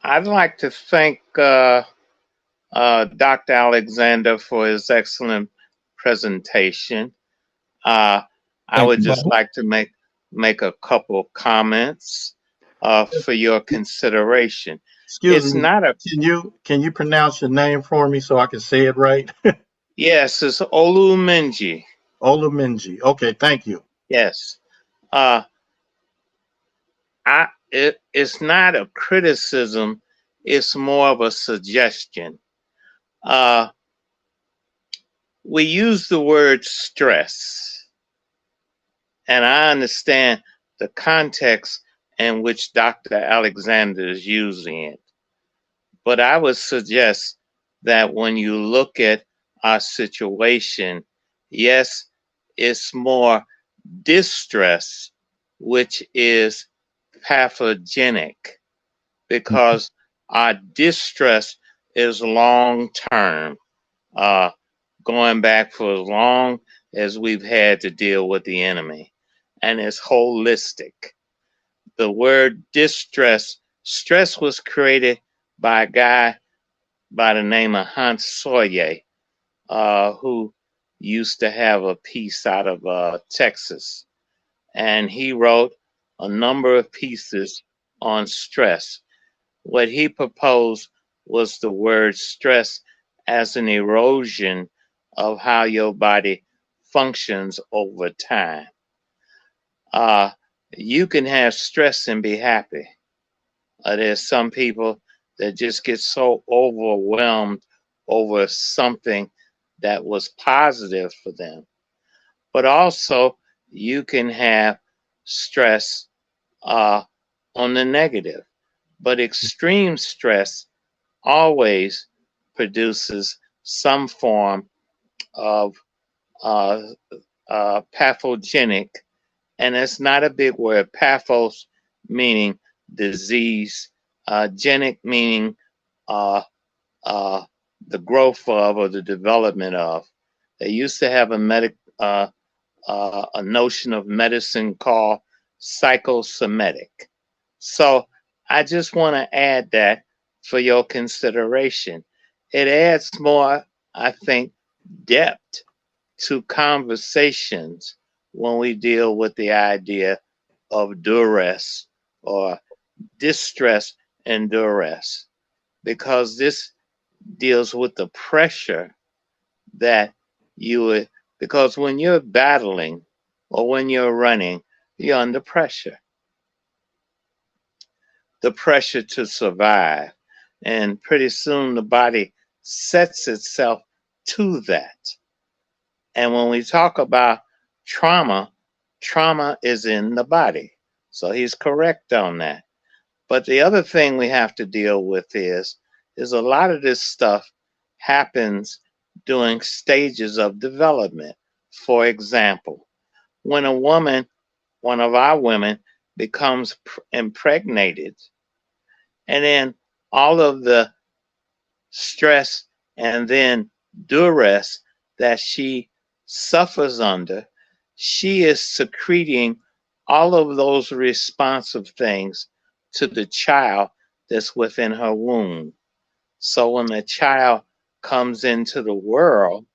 I'd like to thank Dr. Alexander for his excellent presentation. I Thank would you, just Bob. like to make a couple comments for your consideration. Excuse It's me. not a Can you pronounce your name for me so I can say it right? yes. It's Olumenji. Olumenji. Okay, thank you. Yes. It's not a criticism. It's more of a suggestion. Uh, we use the word stress, and I understand the context in which Dr. Alexander is using it. But I would suggest that when you look at our situation, yes, it's more distress, which is pathogenic, because our distress is long term, going back for as long as we've had to deal with the enemy, and it's holistic. The word stress was created by a guy by the name of Hans Sawyer, who used to have a piece out of Texas, and he wrote a number of pieces on stress. What he proposed was the word stress as an erosion of how your body functions over time. You can have stress and be happy. There's some people that just get so overwhelmed over something that was positive for them. But also, you can have stress on the negative. But extreme stress always produces some form of uh, pathogenic, and it's not a big word. Pathos meaning disease, genic meaning uh, uh, the growth of or the development of. They used to have a notion of medicine called psychosomatic. So I just want to add that for your consideration. It adds more, I think, depth to conversations when we deal with the idea of duress or distress and duress, because this deals with the pressure that you would, because when you're battling or when you're running, you're under pressure, the pressure to survive. And pretty soon the body sets itself to that. And when we talk about trauma, trauma is in the body. So he's correct on that. But the other thing we have to deal with is a lot of this stuff happens during stages of development. For example, when a woman, one of our women, becomes impregnated, and then all of the stress and then duress that she suffers under, she is secreting all of those responsive things to the child that's within her womb. So when the child comes into the world,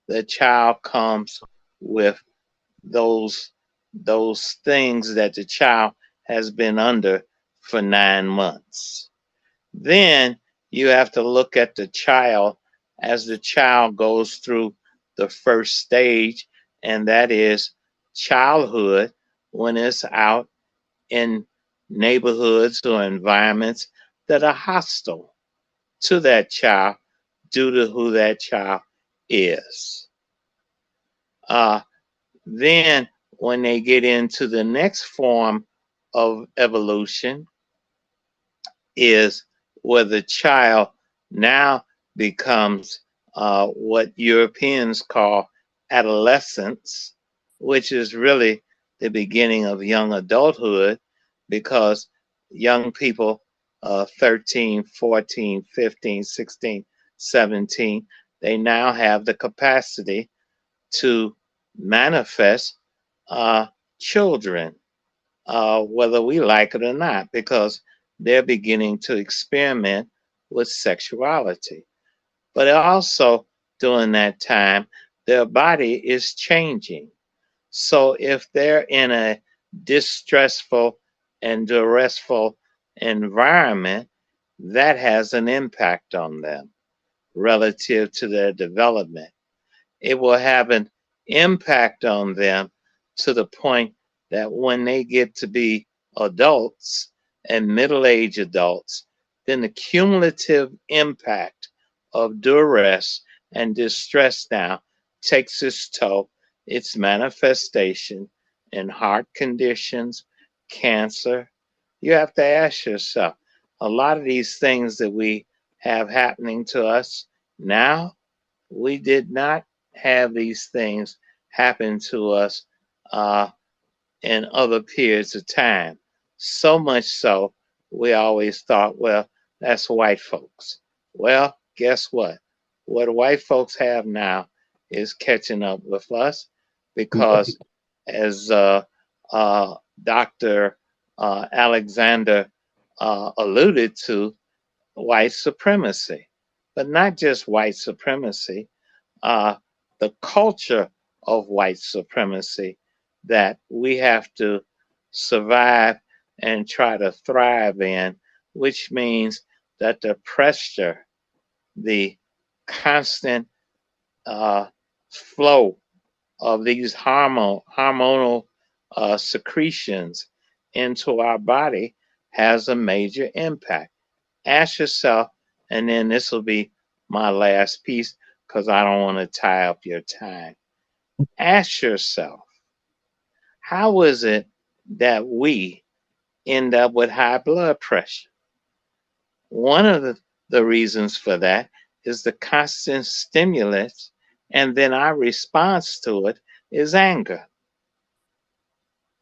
the child comes with those those things that the child has been under for 9 months. Then you have to look at the child as the child goes through the first stage, and that is childhood, when it's out in neighborhoods or environments that are hostile to that child due to who that child is. Then when they get into the next form of evolution is where the child now becomes what Europeans call adolescence, which is really the beginning of young adulthood, because young people, 13, 14, 15, 16, 17, they now have the capacity to manifest children, whether we like it or not, because they're beginning to experiment with sexuality. But also during that time, their body is changing. So if they're in a distressful and duressful environment, that has an impact on them relative to their development. It will have an impact on them to the point that when they get to be adults and middle-aged adults, then the cumulative impact of duress and distress now takes its toll, its manifestation in heart conditions, cancer. You have to ask yourself, a lot of these things that we have happening to us now, we did not have these things happen to us in other periods of time. So much so, we always thought, well, that's white folks. Well, guess what? What white folks have now is catching up with us because, as Dr. Alexander alluded to, white supremacy. But not just white supremacy, the culture of white supremacy that we have to survive and try to thrive in, which means that the pressure, the constant flow of these hormonal secretions into our body has a major impact. Ask yourself, and then this will be my last piece because I don't want to tie up your time. Ask yourself, how is it that we end up with high blood pressure? One of the reasons for that is the constant stimulus, and then our response to it is anger.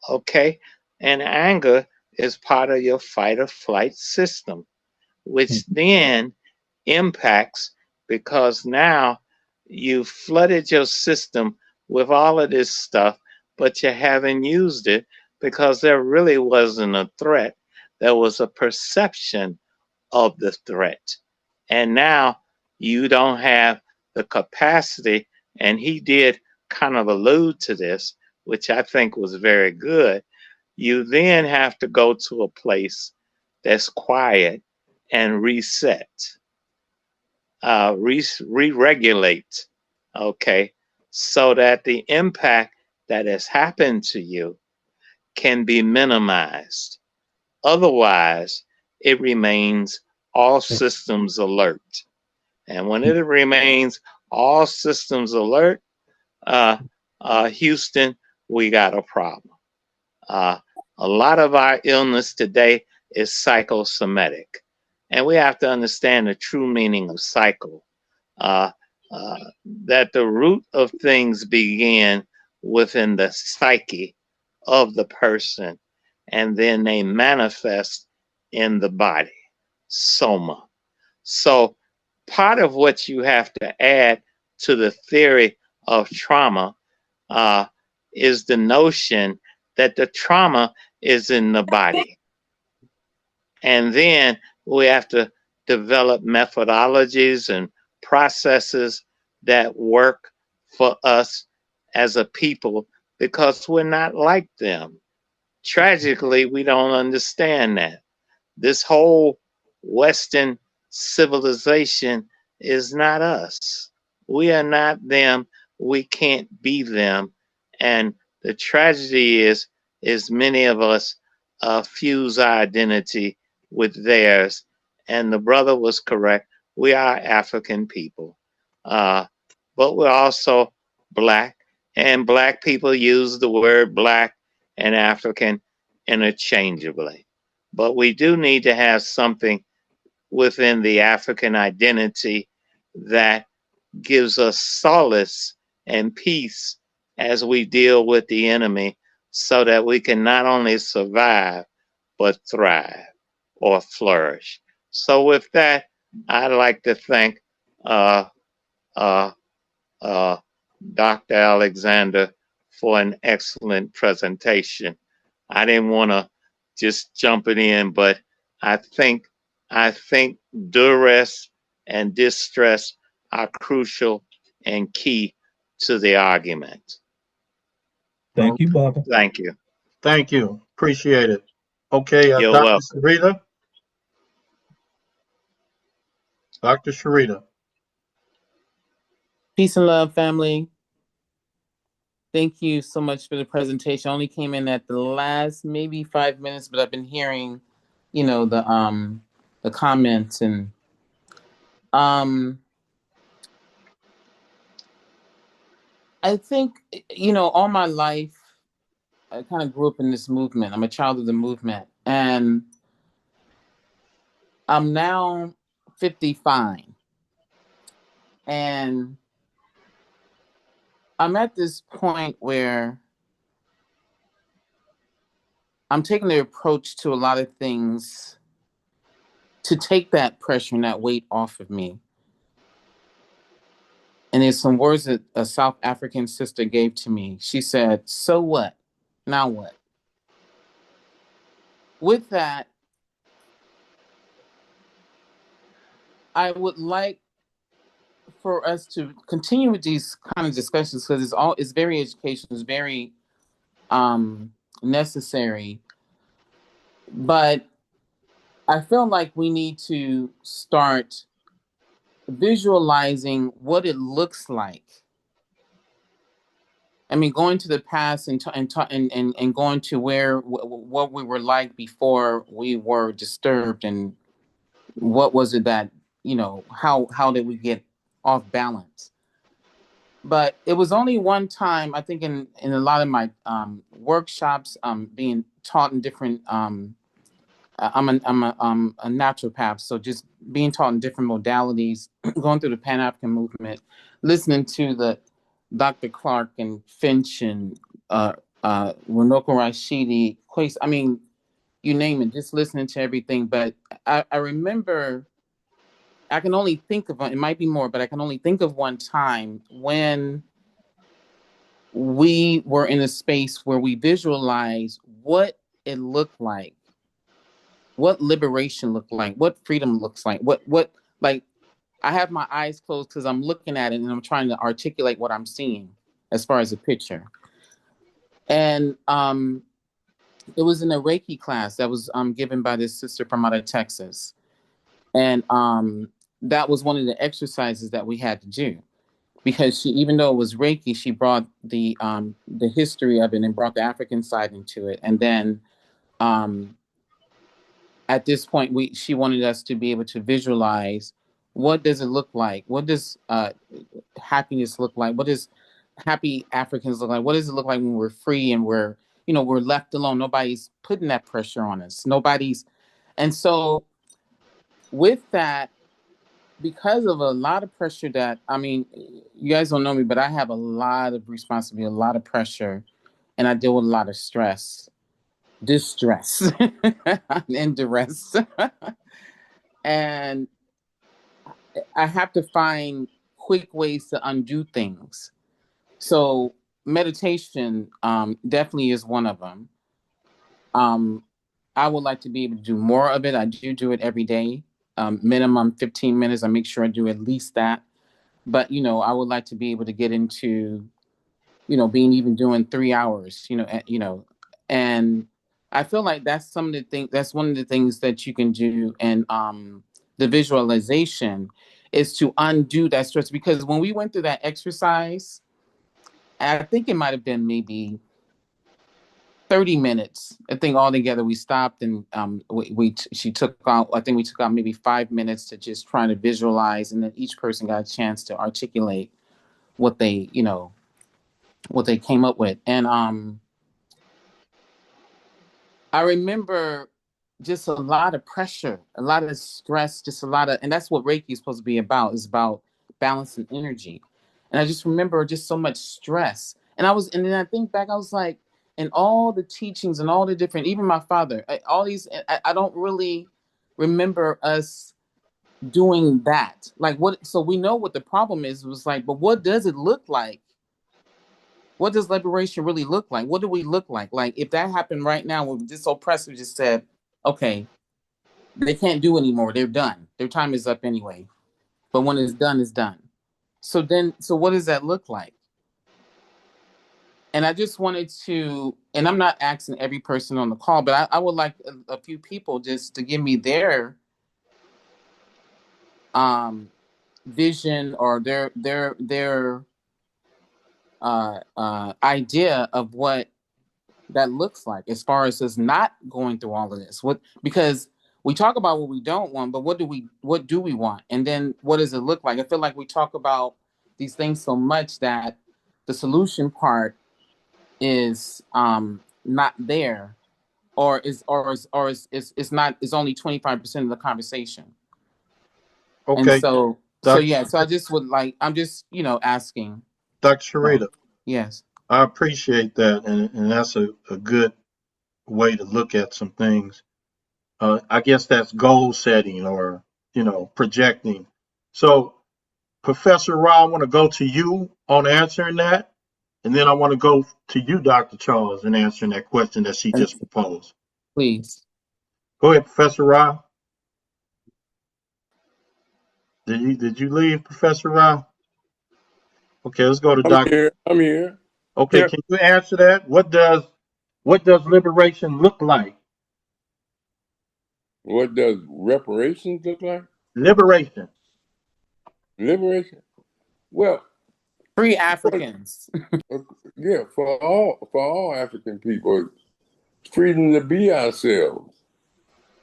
Okay? And anger is part of your fight or flight system, which then impacts because now you flooded your system with all of this stuff, but you haven't used it because there really wasn't a threat. There was a perception of the threat. And now you don't have the capacity. And he did kind of allude to this, which I think was very good. You then have to go to a place that's quiet and reset, re-regulate, okay, so that the impact that has happened to you can be minimized. Otherwise, it remains all systems alert. And when it remains all systems alert, Houston, we got a problem. A lot of our illness today is psychosomatic. And we have to understand the true meaning of cycle. That the root of things begin within the psyche of the person, and then they manifest in the body, soma. So part of what you have to add to the theory of trauma is the notion that the trauma is in the body. And then we have to develop methodologies and processes that work for us as a people because we're not like them. Tragically, we don't understand that. This whole Western civilization is not us. We are not them. We can't be them. And the tragedy is many of us fuse our identity with theirs. And the brother was correct. We are African people, but we're also Black and Black people use the word Black and African interchangeably. But we do need to have something within the African identity that gives us solace and peace as we deal with the enemy so that we can not only survive, but thrive or flourish. So, with that, I'd like to thank uh, uh, uh, Dr. Alexander for an excellent presentation. I didn't want to just jump it in, but I think I think duress and distress are crucial and key to the argument. Thank you, Baba. Thank you. Thank you. Appreciate it. Okay, You're Dr. welcome. Sharita. Dr. Sharita. Peace and love, family. Thank you so much for the presentation. I only came in at the last maybe 5 minutes, but I've been hearing, the comments and I think all my life I kind of grew up in this movement. I'm a child of the movement, and I'm now 55, and I'm at this point where I'm taking the approach to a lot of things to take that pressure and that weight off of me. And there's some words that a South African sister gave to me. She said, "So what? Now what?" With that, I would like for us to continue with these kind of discussions because it's very educational, it's very necessary. But I feel like we need to start visualizing what it looks like. I mean, going to the past and going to what we were like before we were disturbed, and what was it that how did we get off balance? But it was only one time, I think, in a lot of my workshops, being taught in different. I'm a naturopath, so just being taught in different modalities, going through the Pan African movement, listening to the Dr. Clark and Finch and Runoko Rashidi, I mean, you name it, just listening to everything. But I remember, I can only think of one, it might be more, but I can only think of one time when we were in a space where we visualized what it looked like, what liberation looked like, what freedom looks like, what like I have my eyes closed because I'm looking at it and I'm trying to articulate what I'm seeing as far as a picture. And it was in a Reiki class that was given by this sister from out of Texas. And that was one of the exercises that we had to do, because she, even though it was Reiki, she brought the history of it and brought the African side into it. And then at this point, she wanted us to be able to visualize, what does it look like? What does happiness look like? What does happy Africans look like? What does it look like when we're free and we're left alone? Nobody's putting that pressure on us. And so with that, because of a lot of pressure that, I mean, you guys don't know me, but I have a lot of responsibility, a lot of pressure, and I deal with a lot of distress, and duress. And I have to find quick ways to undo things. So meditation definitely is one of them. I would like to be able to do more of it. I do it every day. Minimum 15 minutes. I make sure I do at least that. But, I would like to be able to get into, even doing 3 hours, and I feel like that's one of the things that you can do. And the visualization is to undo that stress, because when we went through that exercise, I think it might've been maybe 30 minutes. I think altogether we stopped and she took out, I think we took out maybe 5 minutes to just trying to visualize. And then each person got a chance to articulate what they, what they came up with. And I remember just a lot of pressure, a lot of stress, just a lot of, and that's what Reiki is supposed to be about, is about balance and energy. And I just remember just so much stress. And then I think back, I was like, and all the teachings and all the different, even my father, all these, I don't really remember us doing that. Like what, so we know what the problem is, was like, but what does it look like? What does liberation really look like? What do we look like? Like if that happened right now, when this oppressor just said, okay, they can't do anymore. They're done. Their time is up anyway. But when it's done, it's done. So what does that look like? And I just wanted to, and I'm not asking every person on the call, but I would like a few people just to give me their vision or their idea of what that looks like, as far as us not going through all of this. What, because we talk about what we don't want, but what do we want? And then what does it look like? I feel like we talk about these things so much that the solution part is not there, or is not, is only 25% of the conversation. And Okay, so Dr. yeah, so I just would like, I'm just, asking. Dr. Sharita, Yes. I appreciate that, and that's a good way to look at some things. I guess that's goal setting or, projecting. So, Professor Ra, I want to go to you on answering that. And then I want to go to you, Dr. Charles, in answering that question that she just proposed. Please. Go ahead, Professor Ra. Did you leave, Professor Ra? Okay, let's go to Dr. I'm here. Okay, Yeah. can you answer that? What does liberation look like? What does reparations look like? Liberation. Liberation? Well, Free Africans. yeah, for all African people, freedom to be ourselves.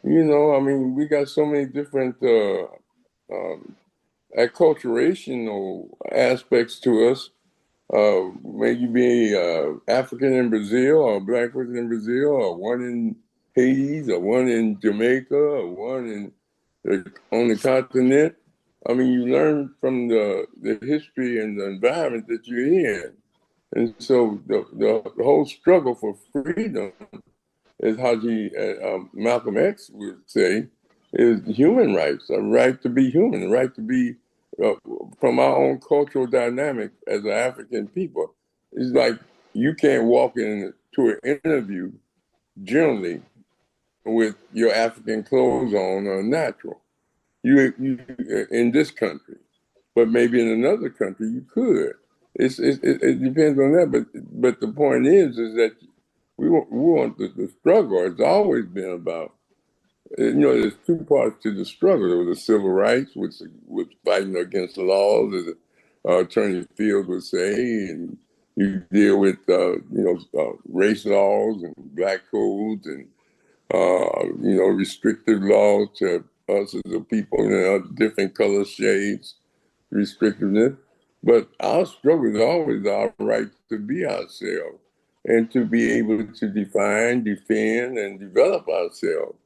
I mean, we got so many different acculturational aspects to us. Maybe be African in Brazil, or black person in Brazil, or one in Haiti, or one in Jamaica, or one on the continent. I mean, you learn from the history and the environment that you're in. And so the whole struggle for freedom, as Haji Malcolm X would say, is human rights, a right to be human, a right to be uh, from our own cultural dynamic as an African people. It's like you can't walk into an interview generally with your African clothes on or natural. You in this country, but maybe in another country you could. It depends on that, but the point is that we want the struggle. It's always been about. There's two parts to the struggle. There was the civil rights, which was fighting against the laws, as Attorney Fields would say, and you deal with race laws and black codes and restrictive laws to us as a people, different color shades, restrictiveness. But our struggle is always our right to be ourselves and to be able to define, defend, and develop ourselves.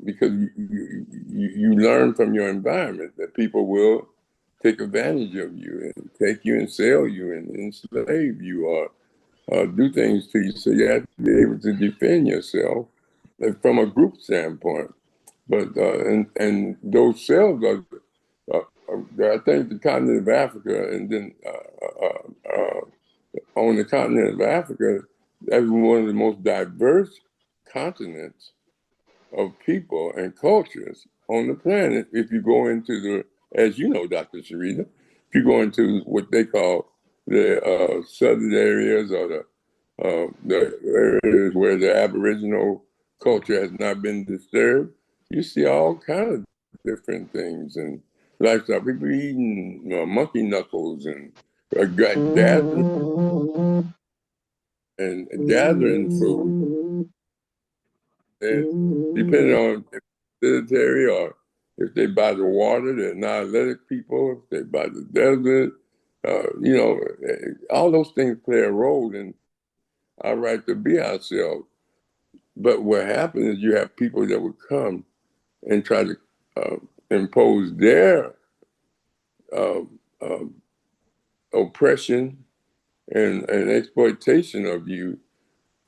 Because you learn from your environment that people will take advantage of you and take you and sell you and enslave you or do things to you. So you have to be able to defend yourself from a group standpoint. But and those cells are, I think, the continent of Africa, and then on the continent of Africa, that's one of the most diverse continents of people and cultures on the planet. If you go into as you know, Dr. Sharita, if you go into what they call the southern areas or the areas where the Aboriginal culture has not been disturbed, you see all kinds of different things and lifestyle. People eating monkey knuckles and gathering food. And depending on if they're sedentary or if they by the water, they're non-athletic people. If they by the desert, You know, all those things play a role in our right to be ourselves. But what happens is you have people that would come and try to impose their uh, uh, oppression and exploitation of you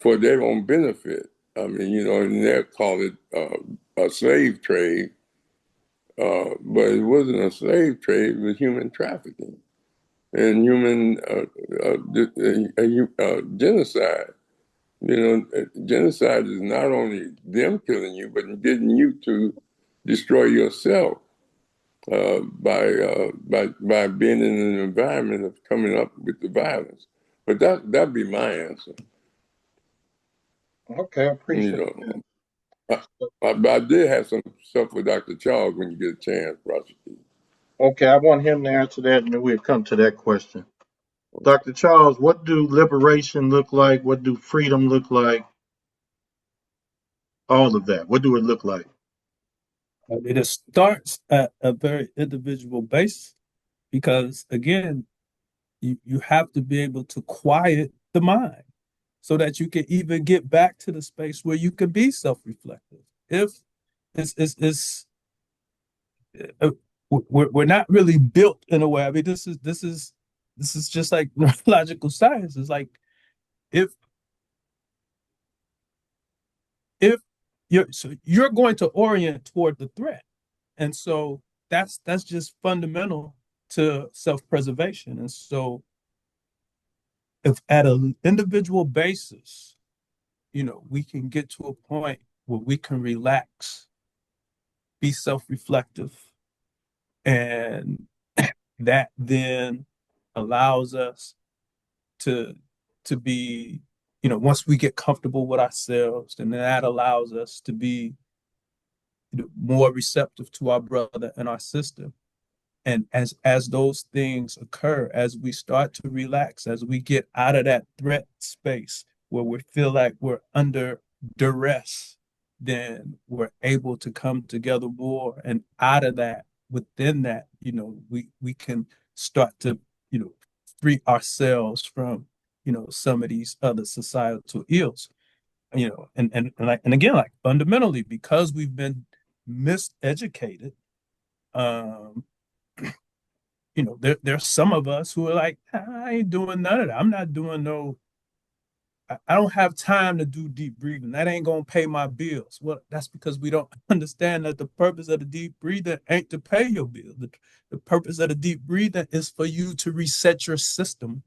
for their own benefit. I mean, you know, and they call it a slave trade, but it wasn't a slave trade; it was human trafficking and human genocide. You know, genocide is not only them killing you, but getting you to destroy yourself by being in an environment of coming up with the violence. But that'd be my answer. Okay, I appreciate You that. know, but I did have some stuff with Dr. Charles when you get a chance, Rashaki. Okay, I want him to answer that, and then we'll come to that question. Dr. Charles, what do liberation look like? What do freedom look like? All of that. What do it look like? It starts at a very individual base because, again, you have to be able to quiet the mind so that you can even get back to the space where you can be self-reflective. If it's uh, we're not really built in a way. I mean, this is just like neurological science. It's like if if you're going to orient toward the threat, and so that's just fundamental to self-preservation. And so, if at an individual basis, we can get to a point where we can relax, be self-reflective, and that then allows us to be, once we get comfortable with ourselves, then that allows us to be more receptive to our brother and our sister. And as those things occur, as we start to relax, as we get out of that threat space where we feel like we're under duress, then we're able to come together more. And out of that, within that, we can start to, free ourselves from, some of these other societal ills. And again, like fundamentally, because we've been miseducated, um, there's some of us who are like, I ain't doing none of that. I'm not doing I don't have time to do deep breathing. That ain't gonna pay my bills. Well, that's because we don't understand that the purpose of the deep breathing ain't to pay your bill. The purpose of the deep breathing is for you to reset your system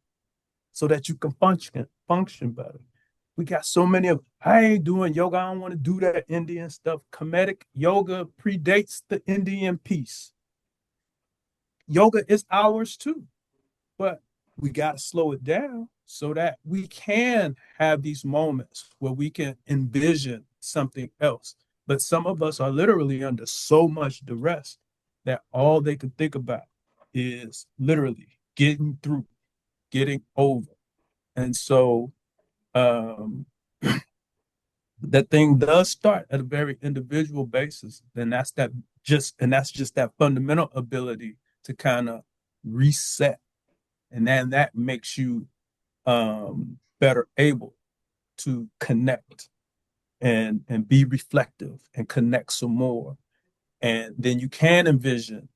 so that you can function better. We got so many of, I ain't doing yoga. I don't want to do that Indian stuff. Kemetic yoga predates the Indian piece. Yoga is ours too, but we got to slow it down so that we can have these moments where we can envision something else. But some of us are literally under so much duress that all they can think about is literally getting through, getting over. And so that thing does start at a very individual basis. Then that's just that fundamental ability to kind of reset. And then that makes you better able to connect and be reflective and connect some more. And then you can envision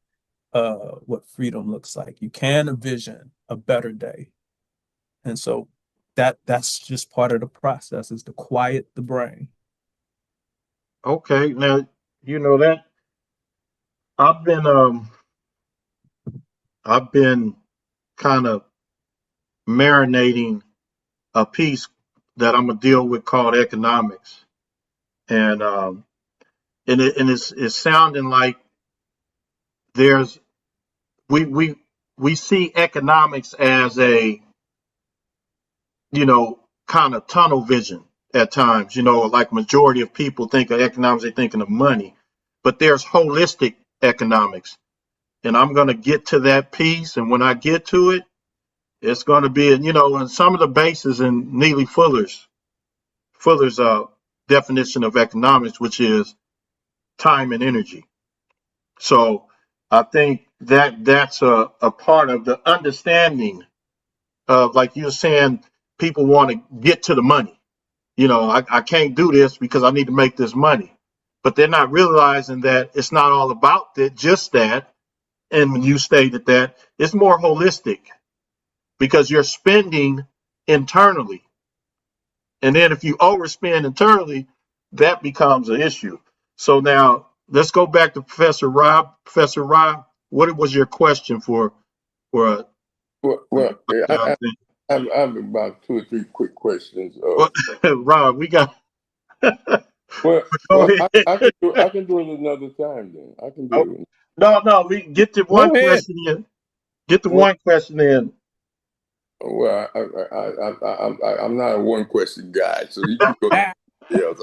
what freedom looks like. You can envision a better day. And so that's just part of the process, is to quiet the brain. Okay, now that I've been kind of marinating a piece that I'm gonna deal with called economics, and it's sounding like there's we see economics as a kind of tunnel vision at times. Like majority of people think of economics, they're thinking of money, but there's holistic economics, and I'm gonna get to that piece, and when I get to it, it's going to be, and some of the bases in Neely Fuller's definition of economics, which is time and energy. So I think that's a part of the understanding of, like you're saying, people want to get to the money. I can't do this because I need to make this money. But they're not realizing that it's not all about that, just that. And when you stated that, it's more holistic because you're spending internally. And then if you overspend internally, that becomes an issue. So now let's go back to Professor Rob. Professor Rob, what was your question for I have about 2 or 3 quick questions. Rob? We got Well, go ahead. I can do it another time. Then I can Oh, do it. no, we get the one Go ahead. question in. Get the Well, one question in. well, I'm not a one question guy, so you can go. Ah, Yeah,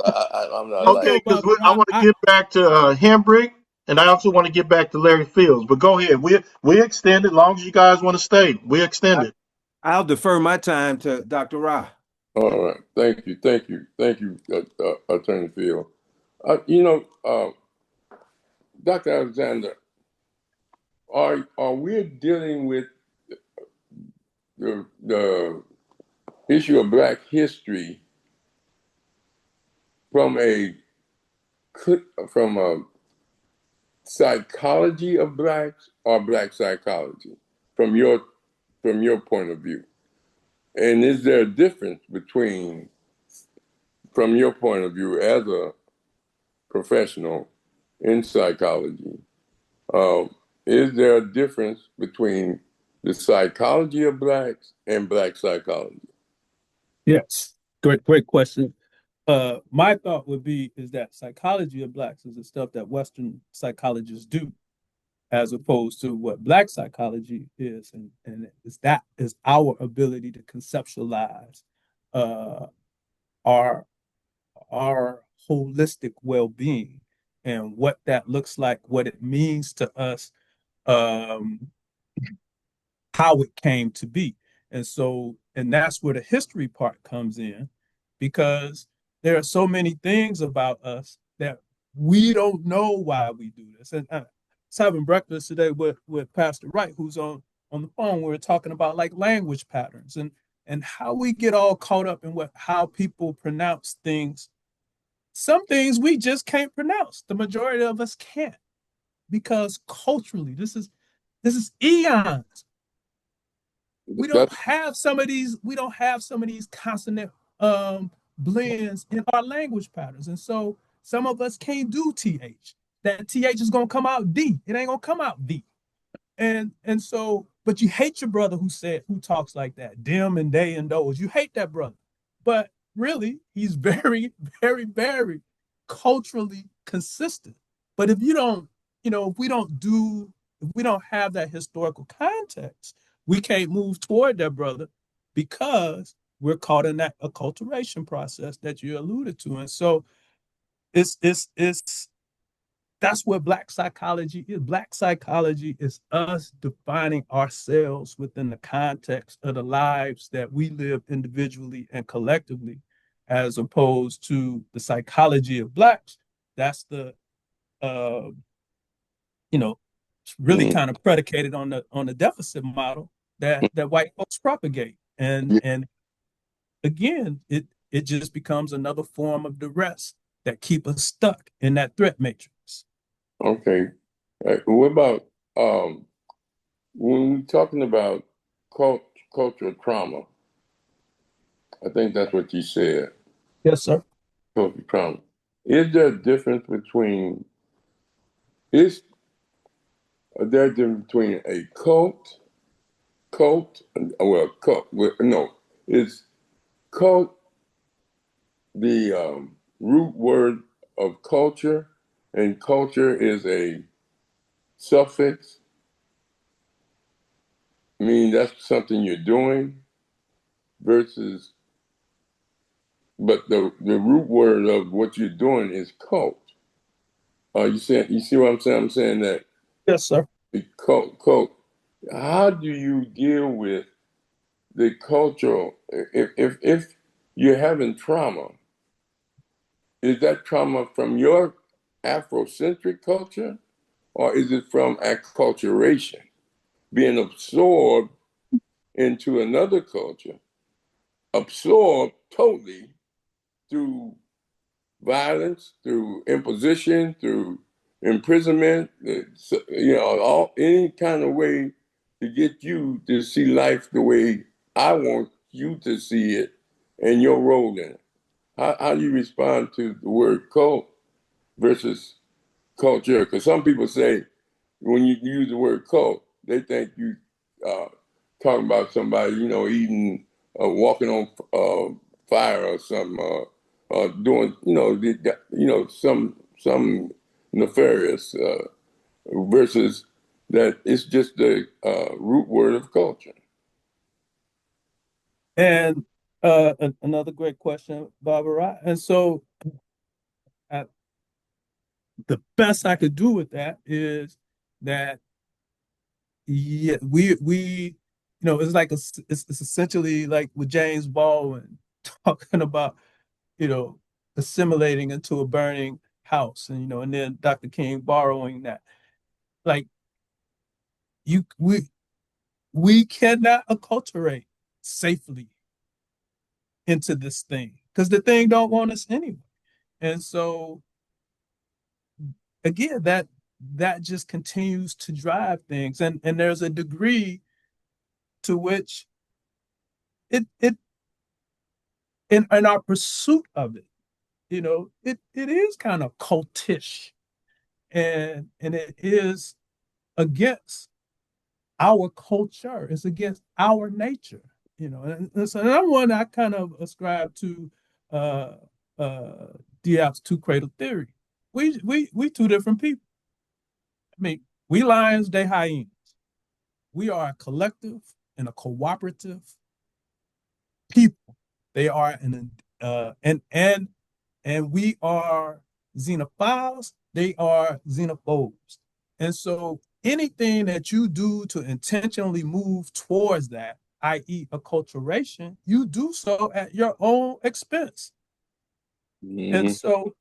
I'm not let's like. Okay, go, because brother. I want to get back to Hembrick, and I also want to get back to Larry Fields. But go ahead. We extend it as long as you guys want to stay. We extend it. I'll defer my time to Dr. Rahh. All right, thank you, Attorney Field. Dr. Alexander, are we dealing with the issue of Black history from a psychology of blacks or Black psychology from your point of view? And is there a difference between, from your point of view as a professional in psychology, is there a difference between the psychology of blacks and Black psychology? Yes. Great question. My thought would be is that psychology of blacks is the stuff that Western psychologists do, as opposed to what Black psychology is, and that is our ability to conceptualize uh, our our holistic well-being and what that looks like, what it means to us, um, how it came to be. And that's where the history part comes in, because there are so many things about us that we don't know why we do this. And I was having breakfast today with Pastor Wright, who's on the phone. We were talking about like language patterns and how we get all caught up in how people pronounce things. Some things we just can't pronounce. The majority of us can't, because culturally, this is eons. We don't That's have some of these. We don't have some of these consonant blends in our language patterns, and so some of us can't do th. That th is gonna come out d. It ain't gonna come out v. And so, but you hate your brother who talks like that, them and they and those. You hate that brother, but really, he's very, very, very culturally consistent. But if you don't, if we don't have that historical context, we can't move toward that brother, because we're caught in that acculturation process that you alluded to. And so it's that's what Black psychology is. Black psychology is us defining ourselves within the context of the lives that we live individually and collectively, as opposed to the psychology of Blacks. That's the uh, really kind of predicated on the deficit model that white folks propagate. And again, it just becomes another form of duress that keep us stuck in that threat matrix. okay. What about when we're talking about cultural trauma? I think that's what you said. Yes, sir. Cultural trauma. Is there a difference between is there a difference between a no, is cult the root word of culture, and culture is a suffix, meaning that's something you're doing, versus, but the root word of what you're doing is cult. You see what I'm saying? I'm saying that Yes, sir. the cult. How do you deal with the cultural? If you're having trauma, is that trauma from your Afrocentric culture, or is it from acculturation, being absorbed into another culture, absorbed totally through violence, through imposition, through imprisonment, any kind of way to get you to see life the way I want you to see it and your role in it. How do you respond to the word cult versus culture? Because some people say when you use the word cult, they think you talking about somebody, eating, walking on fire or something, doing, some nefarious versus that it's just the root word of culture. And another great question, Barbara. And so the best I could do with that is that, yeah, it's like it's essentially like with James Baldwin talking about, assimilating into a burning house, and then Dr. King borrowing that. Like we cannot acculturate safely into this thing because the thing don't want us anyway. And so again, that just continues to drive things. And there's a degree to which it in our pursuit of it, it is kind of cultish, and it is against our culture, it's against our nature, and so another one I kind of ascribe to Diop's two cradle theory. We two different people. I mean, we lions, they hyenas. We are a collective and a cooperative people. They are and we are xenophiles, they are xenophobes. And so anything that you do to intentionally move towards that, i.e., acculturation, you do so at your own expense. Mm-hmm. And so,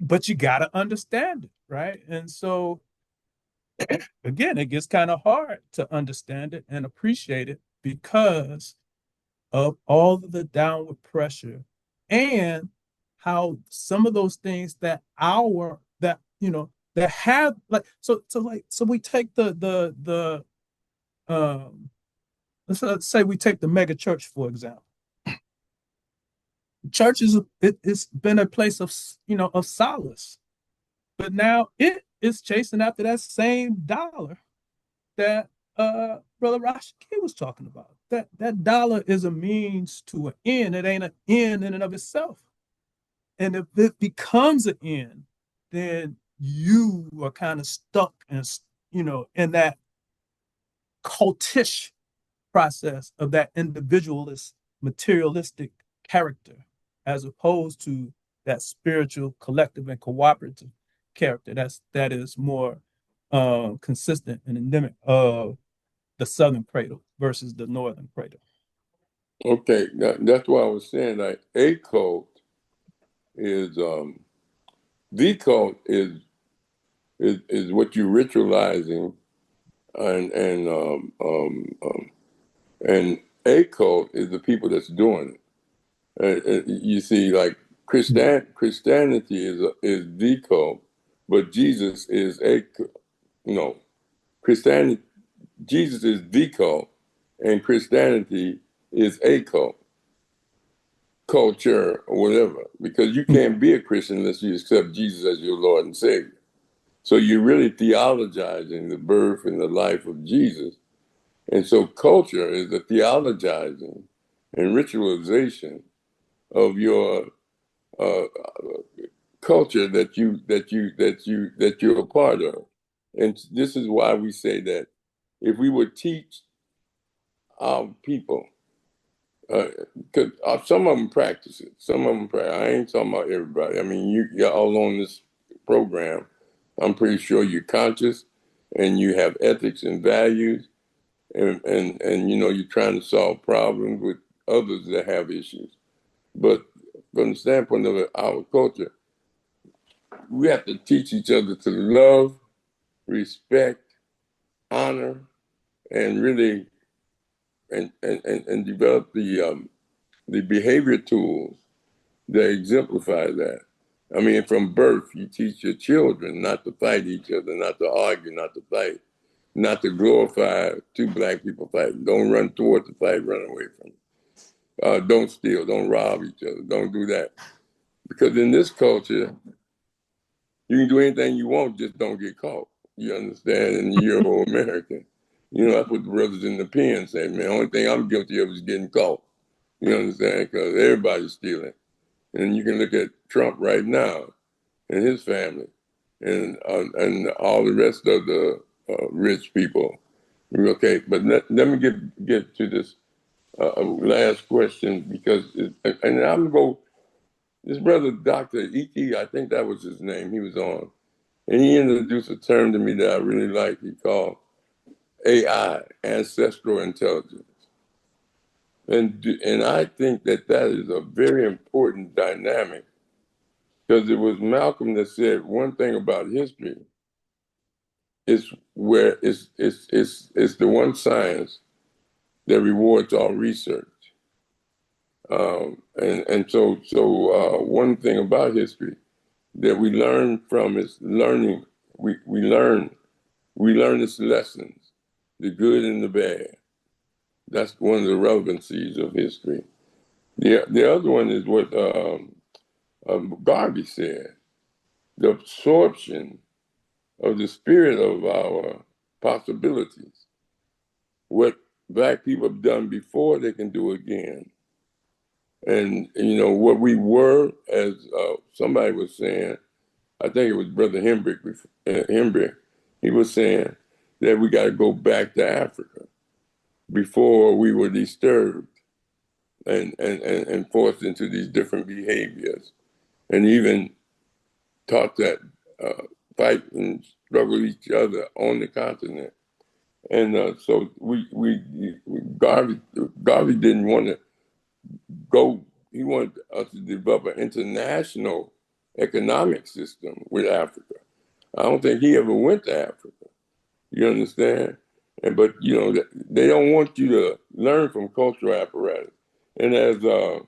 but you got to understand it, right? And so, again, it gets kind of hard to understand it and appreciate it because of all of the downward pressure and how some of those things that have like so we take the let's say we take the mega church, for example. Church it's been a place of of solace, but now it is chasing after that same dollar that Brother Rashaki was talking about. That dollar is a means to an end. It ain't an end in and of itself. And if it becomes an end, then you are kind of stuck in that cultish process of that individualist, materialistic character, as opposed to that spiritual, collective, and cooperative character that is more consistent and endemic of the southern cradle versus the northern cradle. Okay, that's why I was saying like a cult is the cult is what you're ritualizing, and a cult is the people that's doing it. You see, like Christianity is the cult, but Jesus is Christianity. Jesus is the cult, and Christianity is a cult, culture, or whatever. Because you can't be a Christian unless you accept Jesus as your Lord and Savior. So you're really theologizing the birth and the life of Jesus. And so culture is the theologizing and ritualization of your culture that you're a part of. And this is why we say that if we would teach our people, because some of them practice it, I ain't talking about everybody. I mean, you're all on this program. I'm pretty sure you're conscious and you have ethics and values, and you're trying to solve problems with others that have issues. But from the standpoint of our culture, we have to teach each other to love respect, honor, and really and develop the behavior tools that exemplify that. I mean, from birth, you teach your children not to fight each other, not to argue, not to fight, not to glorify two black people fighting. Don't run toward the fight, run away from it. Don't steal, don't rob each other, don't do that. Because in this culture, you can do anything you want, just don't get caught. You understand? And you're American. You know, that's what the brothers in the pen say, man. The only thing I'm guilty of is getting caught. You understand? Because everybody's stealing. And you can look at Trump right now and his family and all the rest of the rich people. Okay, but let me get to this last question because, and I'm going to go, this brother, Dr. E.T., I think that was his name, he was on. And he introduced a term to me that I really like. He called AI, ancestral intelligence. And I think that is a very important dynamic because it was Malcolm that said one thing about history is where it's the one science that rewards all research. And so one thing about history that we learn from is learning. We learn its lessons, the good and the bad. That's one of the relevancies of history. The other one is what Garvey said: the absorption of the spirit of our possibilities. What black people have done before, they can do again. And you know what we were, as somebody was saying, I think it was Brother Hembrick. He was saying that we got to go back to Africa before we were disturbed and forced into these different behaviors, and even taught that fight and struggle each other on the continent. And so Garvey didn't want to go. He wanted us to develop an international economic system with Africa. I don't think he ever went to Africa. You understand? But you know, they don't want you to learn from cultural apparatus. And as Mary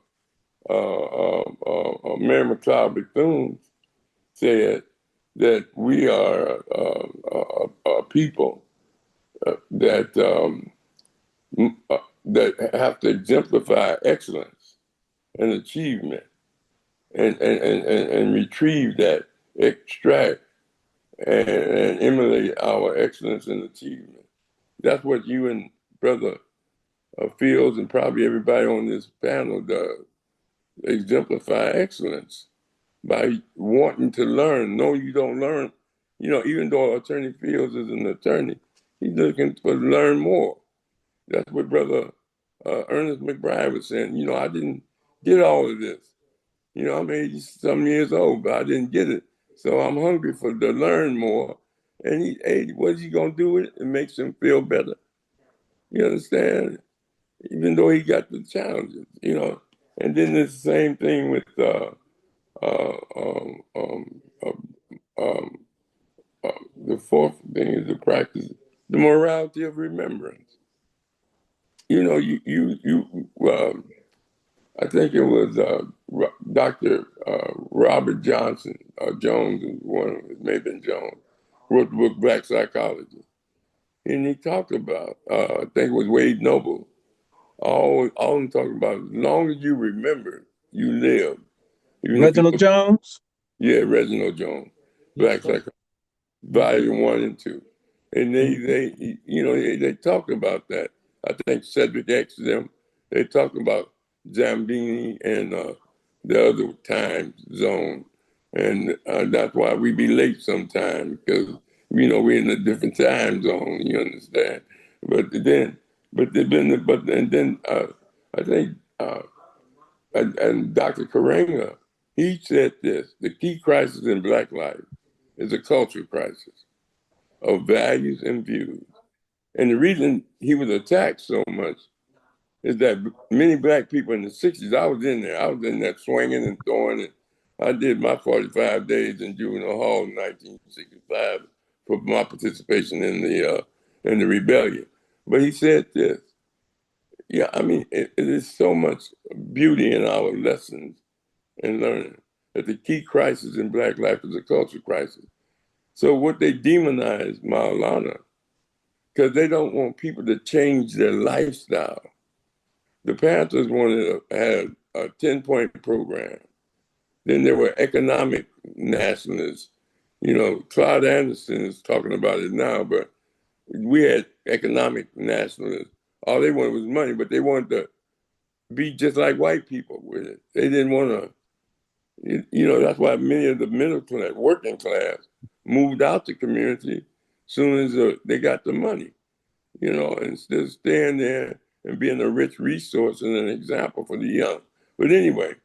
McLeod Bethune said, that we are a people that have to exemplify excellence and achievement and retrieve that, extract and emulate our excellence and achievement. That's what you and Brother Fields and probably everybody on this panel does. Exemplify excellence by wanting to learn. No, you don't learn. You know, even though Attorney Fields is an attorney, he's looking to learn more. That's what Brother Ernest McBride was saying. You know, I didn't get all of this. You know, I'm 80-some years old, but I didn't get it. So I'm hungry to learn more. And what's he going to do with it? It makes him feel better. You understand? Even though he got the challenges, you know. And then it's the same thing with the fourth thing is the practice, the morality of remembrance. You know, I think it was Dr. Robert Johnson, Jones, it may have been Jones, wrote the book Black Psychology. And he talked about, I think it was Wade Noble, all I'm talking about, as long as you remember, you live. Reginald Jones? Yeah, Reginald Jones, Black Psychology, Volume 1 and 2. And they talked about that. I think Cedric X them, they talked about Zambini and the other time zone. And that's why we be late sometimes, because, you know, we're in a different time zone, you understand? I think, and Dr. Karenga, he said this: the key crisis in Black life is a cultural crisis of values and views. And the reason he was attacked so much is that many Black people in the 60s, I was in there swinging and throwing it. I did my 45 days in juvenile hall in 1965 for my participation in the rebellion. But he said this. Yeah, I mean, it is so much beauty in our lessons and learning that the key crisis in Black life is a cultural crisis. So what they demonize Maulana, because they don't want people to change their lifestyle. The Panthers wanted to have a 10-point program. Then there were economic nationalists. You know, Claude Anderson is talking about it now, but we had economic nationalists. All they wanted was money, but they wanted to be just like white people with it. They didn't want to, you know, that's why many of the middle class, working class, moved out the community as soon as they got the money, you know, instead of staying there and being a rich resource and an example for the young. But anyway,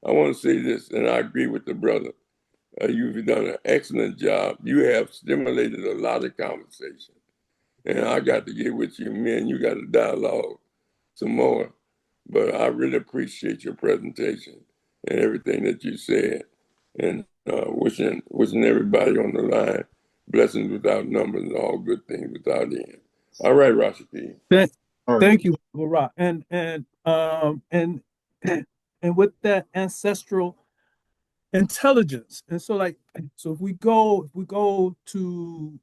I want to say this, and I agree with the brother. You've done an excellent job. You have stimulated a lot of conversation. And I got to get with you, man. You got to dialogue some more. But I really appreciate your presentation and everything that you said. And wishing everybody on the line blessings without numbers and all good things without end. All right, Rashaki. Thank you, Rahh. And with that ancestral intelligence, and so if we go to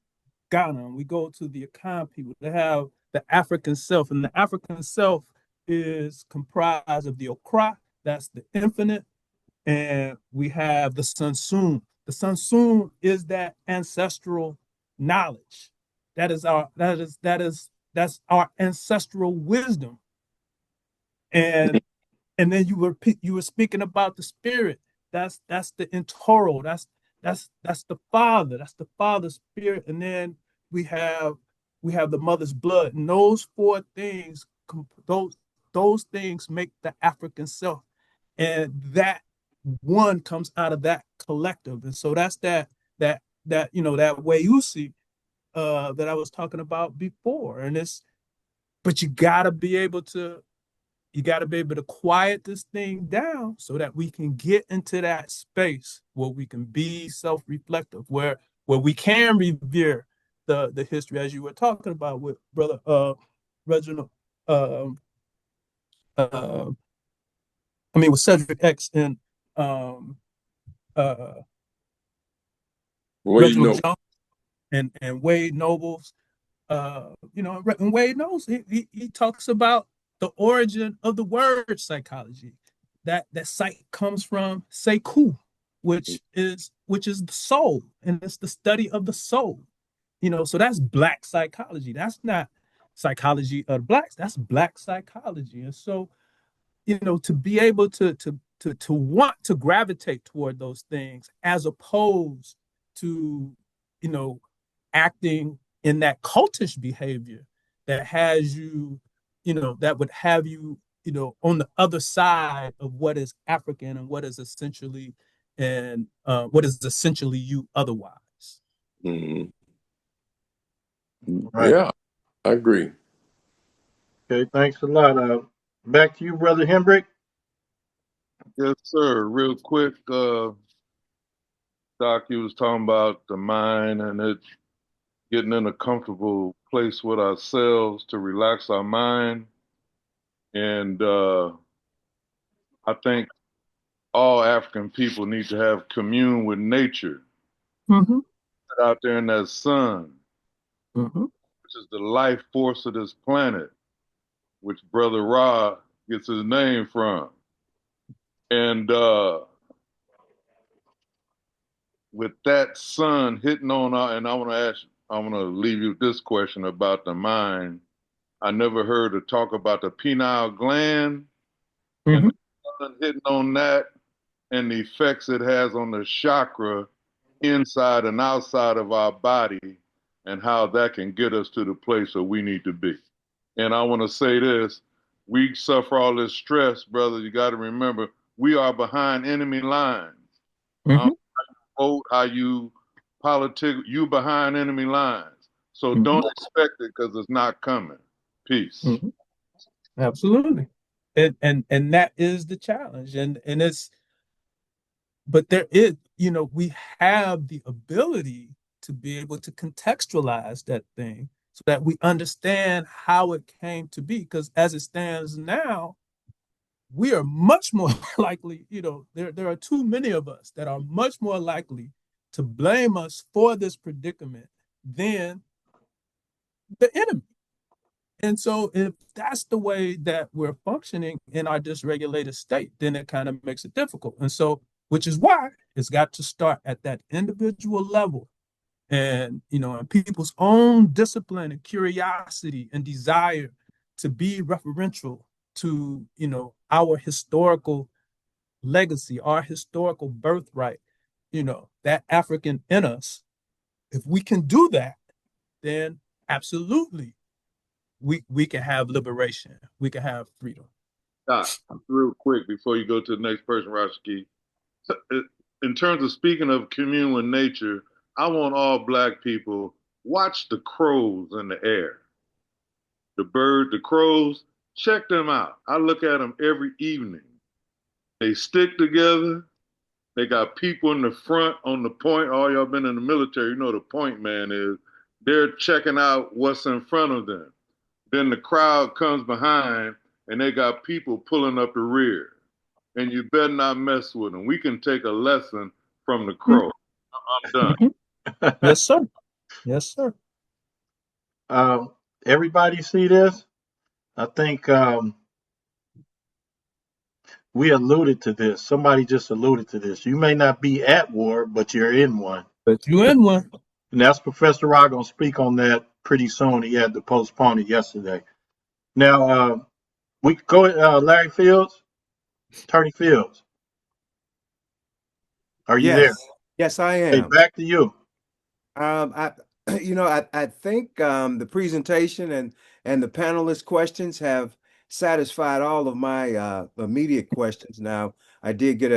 Ghana, and we go to the Akan people, they have the African self, and the African self is comprised of the Okra, that's the infinite, and we have the Sansun. The Sansun is that ancestral knowledge. That's our ancestral wisdom. And then you were speaking about the spirit. That's the Intoro. That's the father. That's the father's spirit. And then we have the mother's blood. And those four things, those things make the African self. And that one comes out of that collective. And so that's that way you see that I was talking about before. And but you gotta be able to quiet this thing down so that we can get into that space where we can be self-reflective, where we can revere the history, as you were talking about with brother Reginald, with Cedric X and Reginald Jones and Wade Nobles. And Wade knows he talks about the origin of the word psychology. That psych comes from seku, which is the soul, and it's the study of the soul. So that's Black psychology. That's not psychology of Blacks. That's Black psychology. And so, to be able to want to gravitate toward those things as opposed to, acting in that cultish behavior that has you, that would have you, on the other side of what is African and what is essentially you otherwise. Mm-hmm. Right. Yeah, I agree. Okay, thanks a lot. Back to you, Brother Hembrick. Yes, sir. Real quick, Doc, you was talking about the mind and it getting in a comfortable place with ourselves to relax our mind. And I think all African people need to have commune with nature. Mm-hmm. Out there in that sun, Mm-hmm. which is the life force of this planet, which Brother Rahh gets his name from. And with that sun hitting on our, and I want to leave you with this question about the mind. I never heard her talk about the pineal gland Mm-hmm. and the sun hitting on that and the effects it has on the chakra inside and outside of our body and how that can get us to the place where we need to be. And I want to say this, we suffer all this stress, brother. You got to remember, we are behind enemy lines. Mm-hmm. Vote, how you politic, you behind enemy lines. So Mm-hmm. don't expect it because it's not coming. Peace. Mm-hmm. Absolutely. And that is the challenge. But there is, we have the ability to be able to contextualize that thing so that we understand how it came to be. Because as it stands now, we are much more likely, there are too many of us that are much more likely to blame us for this predicament than the enemy. And so if that's the way that we're functioning in our dysregulated state, then it kind of makes it difficult. And so, which is why it's got to start at that individual level and, and people's own discipline and curiosity and desire to be referential to, our historical legacy, our historical birthright, that African in us. If we can do that, then absolutely we can have liberation. We can have freedom. Doc, real quick before you go to the next person, Rashaki. In terms of speaking of commune with nature, I want all black people watch the crows in the air. The bird, the crows, check them out. I look at them every evening. They stick together. They got people in the front on the point. All y'all been in the military, you know the point man is. They're checking out what's in front of them. Then the crowd comes behind and they got people pulling up the rear. And you better not mess with them. We can take a lesson from the crow. I'm done. Yes, sir. Yes, sir. Everybody see this? I think we alluded to this. Somebody just alluded to this. You may not be at war, but you're in one. But you in one. And that's Professor Rahh going to speak on that pretty soon. He had to postpone it yesterday. Now, we go Larry Fields, Attorney Fields. Are you there? Yes, I Hey, am. back to you. I I think the presentation and the panelist questions have satisfied all of my immediate questions. Now, I did get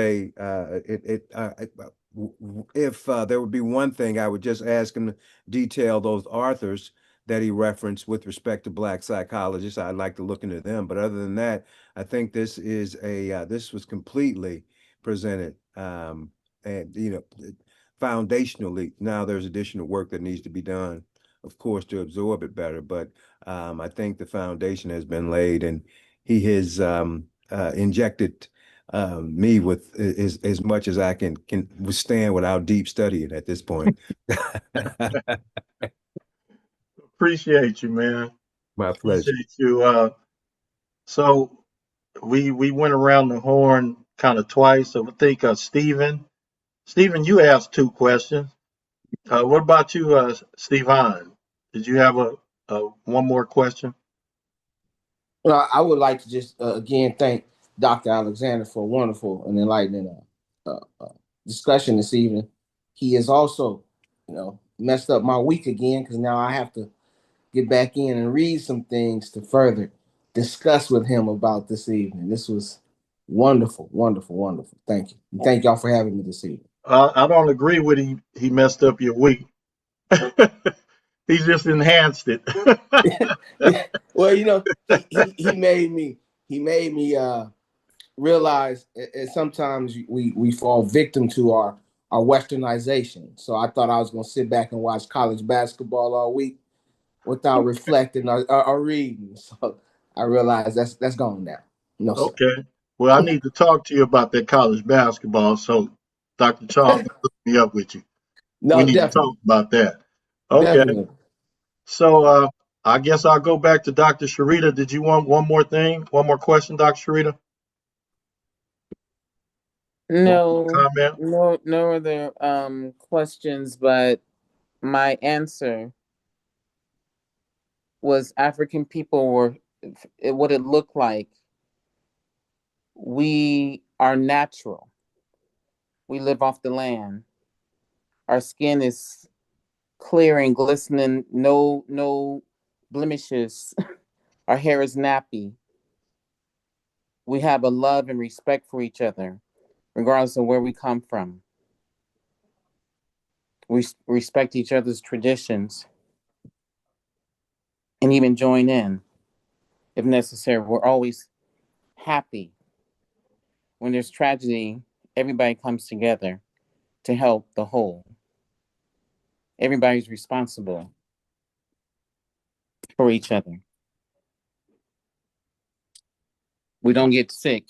if there would be one thing, I would just ask him to detail those authors that he referenced with respect to Black psychologists. I'd like to look into them. But other than that, I think this is this was completely presented, and foundationally. Now there's additional work that needs to be done, of course, to absorb it better. But I think the foundation has been laid, and he has injected me with as much as I can withstand without deep studying at this point. Appreciate you, man. My pleasure. Appreciate you. So we went around the horn kind of twice. So I think Stevon, you asked two questions. What about you, Stevon? Did you have a one more question? Well, I would like to just again thank Dr. Alexander for a wonderful and enlightening discussion this evening. He has also, messed up my week again because now I have to get back in and read some things to further discuss with him about this evening. This was wonderful, wonderful, wonderful. Thank you. And thank y'all for having me this evening. I don't agree with he messed up your week. He just enhanced it. Well, he made me realize and sometimes we fall victim to our westernization. So I thought I was going to sit back and watch college basketball all week without reflecting or reading. So I realized that's gone now. No, sir. Okay. Well, I need to talk to you about that college basketball. So Dr. Charles hook me up with you. We No, need to talk definitely. about that. Okay. Definitely. So I guess I'll go back to Dr. Sharita. Did you want one more thing? One more question, Dr. Sharita? No, Comment? no other questions, but my answer was African people were what it looked like. We are natural. We live off the land. Our skin is clear and glistening, no blemishes. Our hair is nappy. We have a love and respect for each other, regardless of where we come from. We respect each other's traditions and even join in if necessary. We're always happy. When there's tragedy, everybody comes together to help the whole. Everybody's responsible for each other. We don't get sick.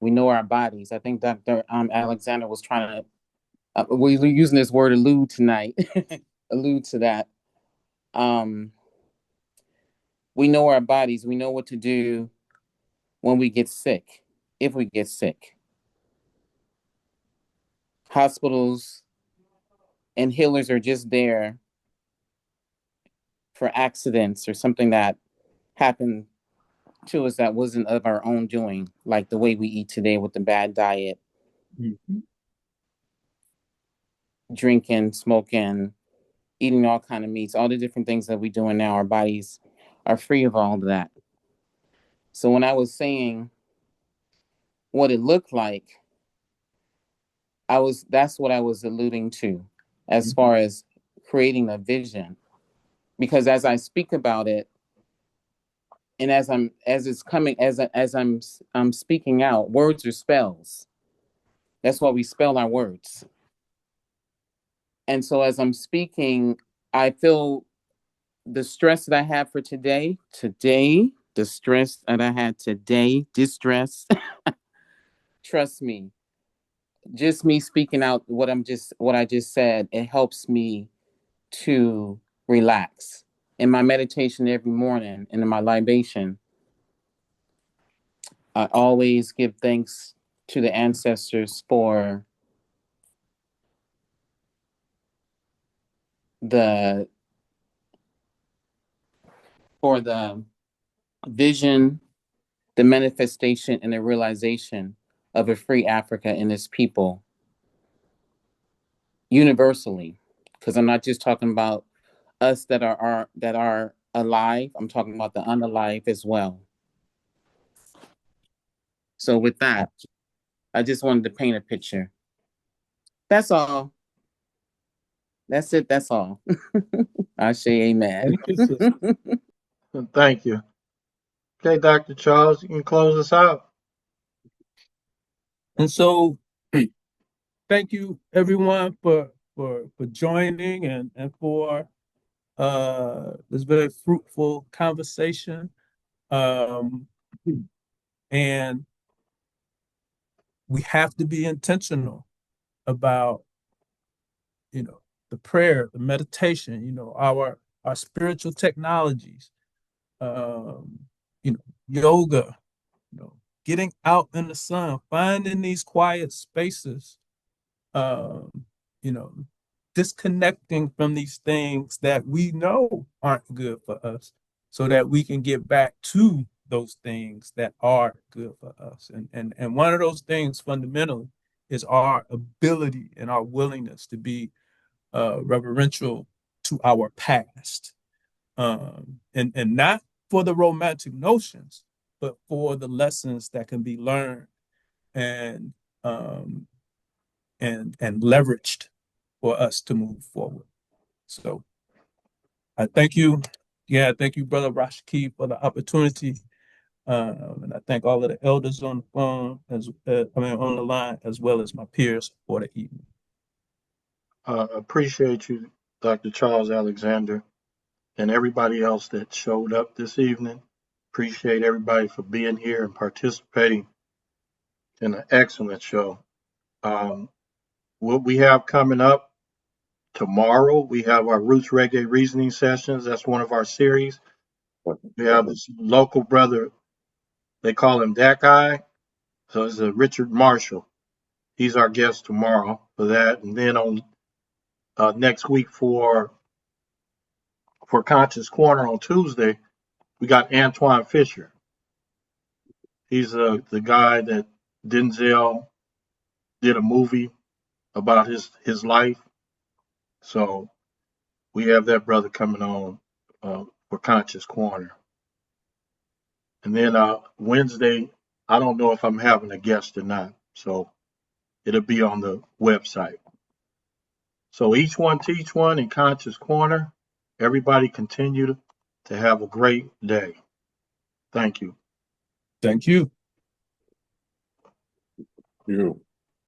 We know our bodies. I think Dr. Alexander was trying to, we're using this word allude tonight, allude to that. We know our bodies. We know what to do when we get sick, if we get sick. Hospitals and healers are just there for accidents or something that happened to us that wasn't of our own doing, like the way we eat today with the bad diet, drinking, smoking, eating all kind of meats, all the different things that we're doing now. Our bodies are free of all of that. So when I was saying what it looked like, that's what I was alluding to as far as creating a vision. Because as I speak about it, and as I'm speaking out, words are spells. That's why we spell our words. And so as I'm speaking, I feel the stress that I have for today, the stress that I had today, distress, trust me, just me speaking out what I just said, it helps me to relax. In my meditation every morning and in my libation, I always give thanks to the ancestors for the vision, the manifestation, and the realization of a free Africa and its people universally. Because I'm not just talking about us that are alive. I'm talking about the unalive as well. So with that, I just wanted to paint a picture. That's all. That's it. That's all. I say amen. Thank you, sister. Thank you. Okay, Dr. Charles, you can close us out. And so thank you everyone for joining and for this very fruitful conversation. And we have to be intentional about, the prayer, the meditation, our spiritual technologies, yoga, getting out in the sun, finding these quiet spaces, you know, disconnecting from these things that we know aren't good for us so that we can get back to those things that are good for us. And one of those things fundamentally is our ability and our willingness to be reverential to our past. And not for the romantic notions, but for the lessons that can be learned and leveraged for us to move forward. So I thank you. Yeah, thank you, Brother Rashaki, for the opportunity. And I thank all of the elders on the phone, on the line, as well as my peers for the evening. Appreciate you, Dr. Charles Alexander, and everybody else that showed up this evening. Appreciate everybody for being here and participating in an excellent show. What we have coming up tomorrow, we have our Roots Reggae Reasoning Sessions. That's one of our series. We have this local brother, they call him that guy. So it's Richard Marshall. He's our guest tomorrow for that. And then on next week for Conscious Corner on Tuesday, we got Antoine Fisher. He's the guy that Denzel did a movie about his life. So we have that brother coming on for Conscious Corner. And then Wednesday, I don't know if I'm having a guest or not. So it'll be on the website. So each one teach one in Conscious Corner. Everybody continue to have a great day. Thank you. Thank you. You.